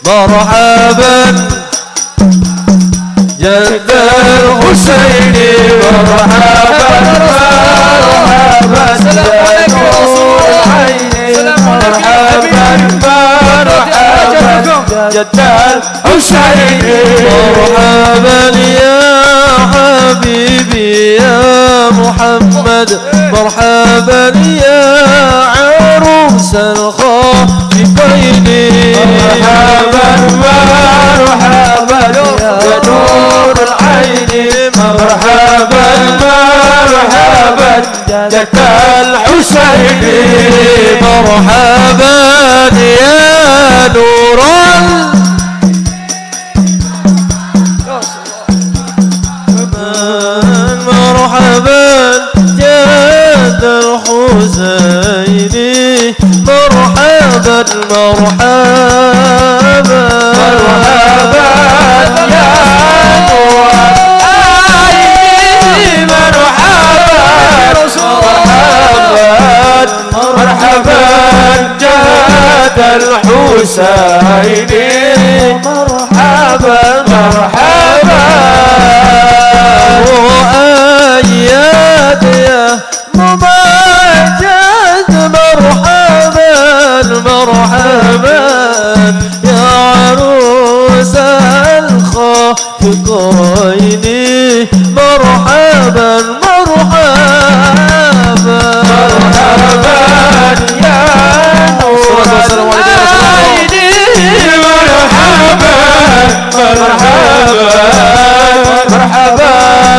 مرحبا جد الحسين مرحبا مرحبا سلام عليك يا رسول الله مرحبا مرحبا جد الحسين مرحبا يا حبيبي يا محمد مرحبا يا عروس الخافقين مرحبا مرحبا يا نور العين مرحبا مرحبا جد الحسين مرحبا يا نور مرحبا جد الحسين مرحبا مرحبا مرحبا يا نور العين مرحبا مرحبا جد الحسين مرحبا مرحبا وأياد يا ممجد مرحبا مرحبا يا عروس الخافقين مرحبا مرحبا مرحبا يا نور العين مرحبا مرحبا مرحبا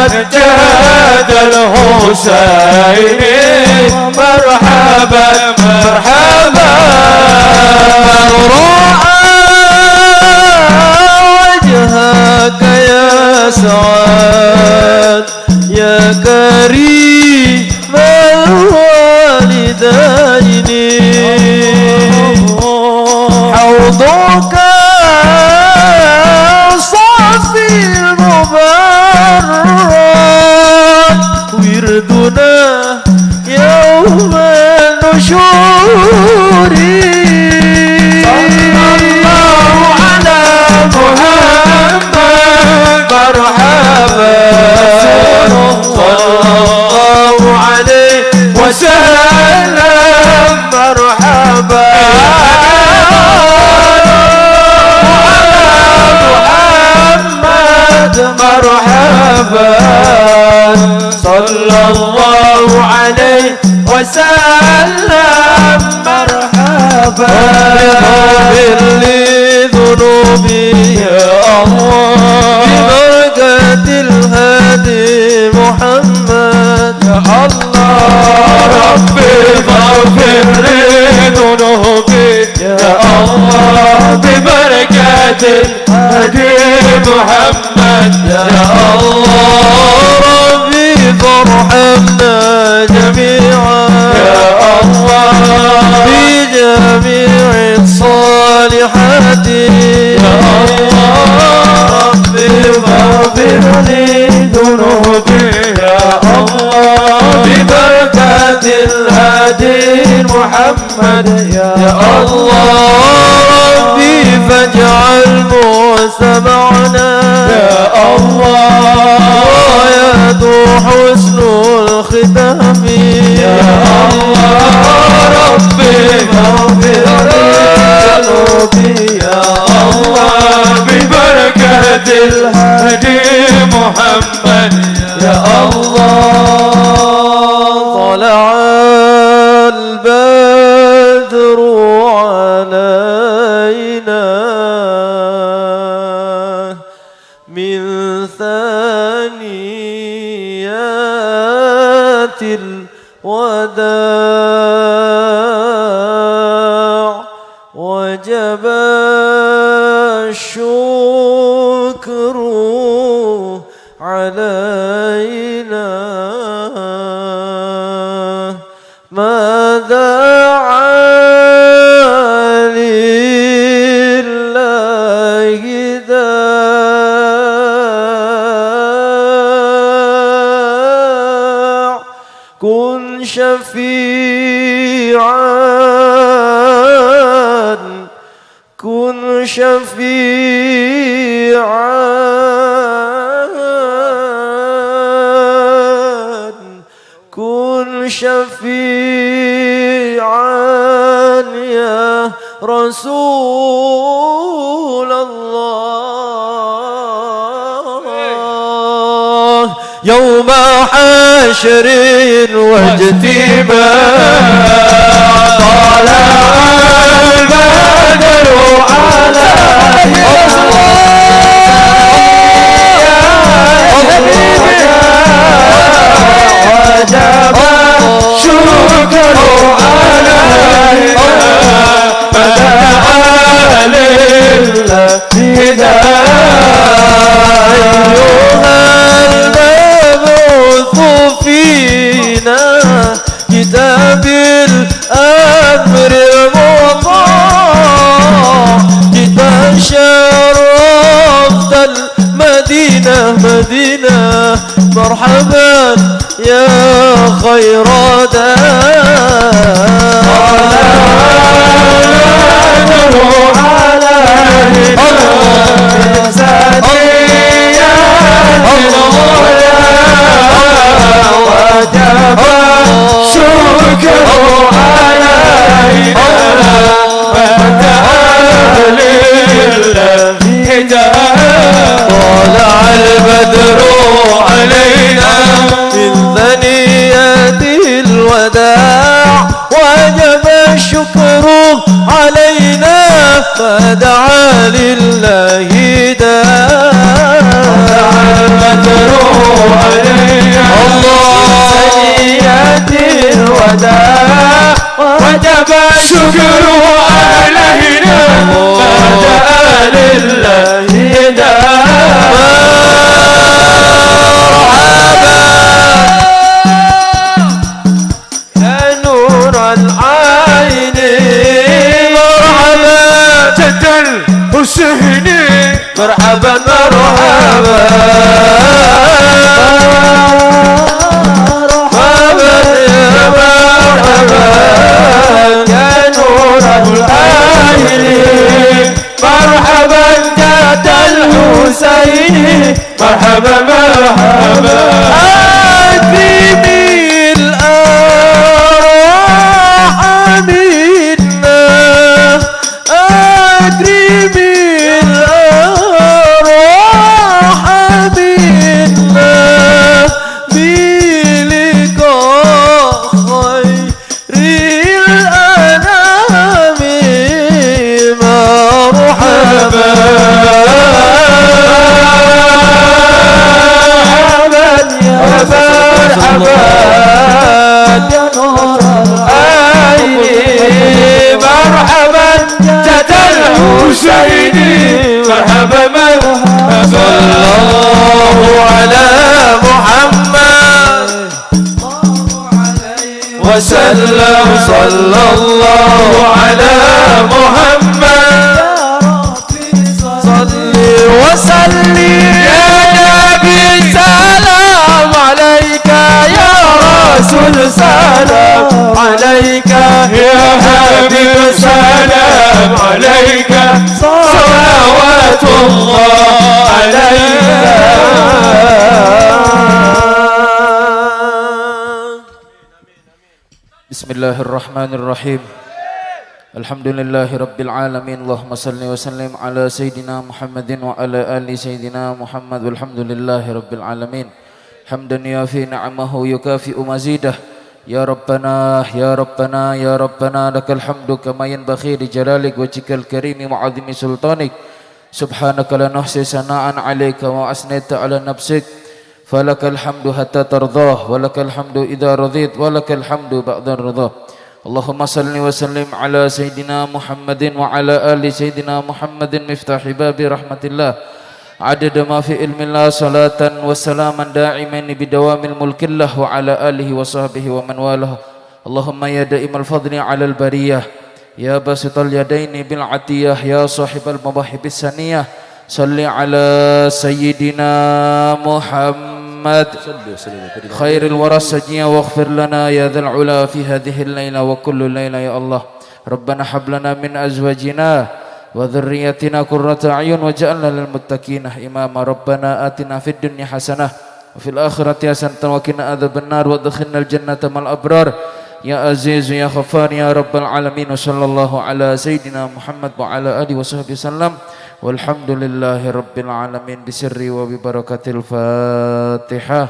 جد الحسين مرحبا مرحبا وجهك يا سعاد يا كريم الوالدين حوضك صافي المبارك وردنا يوم النشور صلى الله على محمد مرحبا صلى الله عليه وسلم مرحبا مرحبا صلى الله عليه وسلم مرحبا اغفر لي ذنوبي يا الله ببركة الهادي محمد يا الله ربي اغفر لي ذنوبي يا الله ببركة الهادي محمد يا الله ربي فارحمنا جميعا يا الله بجميع الصالحات يا الله ربي فاغفر لي ذنوبي يا الله ببركة الهادي محمد يا الله ربي فاجعل مستمعنا يا الله ويدو حسن الختام يا الله ربي فاغفر لي ذنوبي يا الله ببركة الهادي محمد يا الله طلع البدر علينا من ثنيات الوداع وجب الشكر علينا ماذا شفيعا كن شفيعا كن شفيعا يا رسول الله يوم حشر واجتماع طلع البدر وجب شكر علينا فدعا للهداية أيها المبعوث فينا كتاب الأمر المطاع جئت شرفت المدينة مدينة مرحبا يا خير طلع البدر علينا من ثنيات الوداع وجب الشكر علينا فدعا لله داع البدر علينا ثنيات الوداع وجب الشكر علينا فدعا لله داع مرحبا مرحبا مرحبا يا مرحبا يا نور العين مرحبا جاد الحسين مرحبا مرحبا أكرمي الأرواح منا أكرمي مرحبا مرحبا صلى الله على محمد وسلم صلى الله على محمد صلي وسلم يا نبي سلام عليك يا رسول سلام عليك يا حبيب سلام عليك صلوات الله عليك بسم الله الرحمن الرحيم الحمد لله رب العالمين اللهم صل وسلم على سيدنا محمد وعلى آل سيدنا محمد والحمد لله رب العالمين حمدا يافي نعمه يكافئ مزيده يا ربنا يا ربنا يا ربنا لك الحمد كما ينبغي لجلالك وجهك الكريم وعظيم سلطانك سبحانك لا نحصي ثناء عليك وأثنيت على نفسك فلك الحمد حتى ترضاه ولك الحمد إذا رضيت ولك الحمد بعد الرضا اللهم صل وسلم على سيدنا محمد وعلى آل سيدنا محمد مفتاح باب رحمة الله عدد ما في علم الله صلاة وسلاما دائمين بدوام الملك الله وعلى آله وصحبه ومن والاه اللهم يا دائم الفضل على البرية يا باسط اليدين بالعطية يا صاحب المواهب السنية صل على سيدنا محمد محمد خير الورى السجية واغفر لنا يا ذا العلا في هذه الليلة وكل ليلة يا الله. ربنا هب لنا من أزواجنا وذريتنا قرة أعين واجعلنا للمتقين إماما. ربنا آتنا في الدنيا حسنة وفي الآخرة حسنة وقنا عذاب النار وادخلنا الجنة مع الأبرار يا عزيز يا غفار يا رب العالمين. وصلى الله على سيدنا محمد وعلى آله وصحبه وسلم والحمد لله رب العالمين بسر وببركة الفاتحة.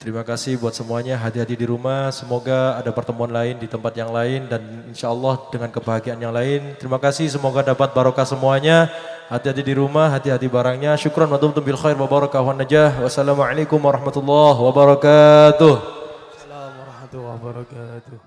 Terima kasih buat semuanya, hati-hati di rumah, semoga ada pertemuan lain di tempat yang lain dan insya Allah dengan kebahagiaan yang lain. Terima kasih, semoga dapat barokah semuanya, hati-hati di rumah, hati-hati barangnya. Syukran wa tumtum bil khair wa barakah wa najah. Wassalamualaikum warahmatullahi wabarakatuh. Assalamualaikum warahmatullahi wabarakatuh.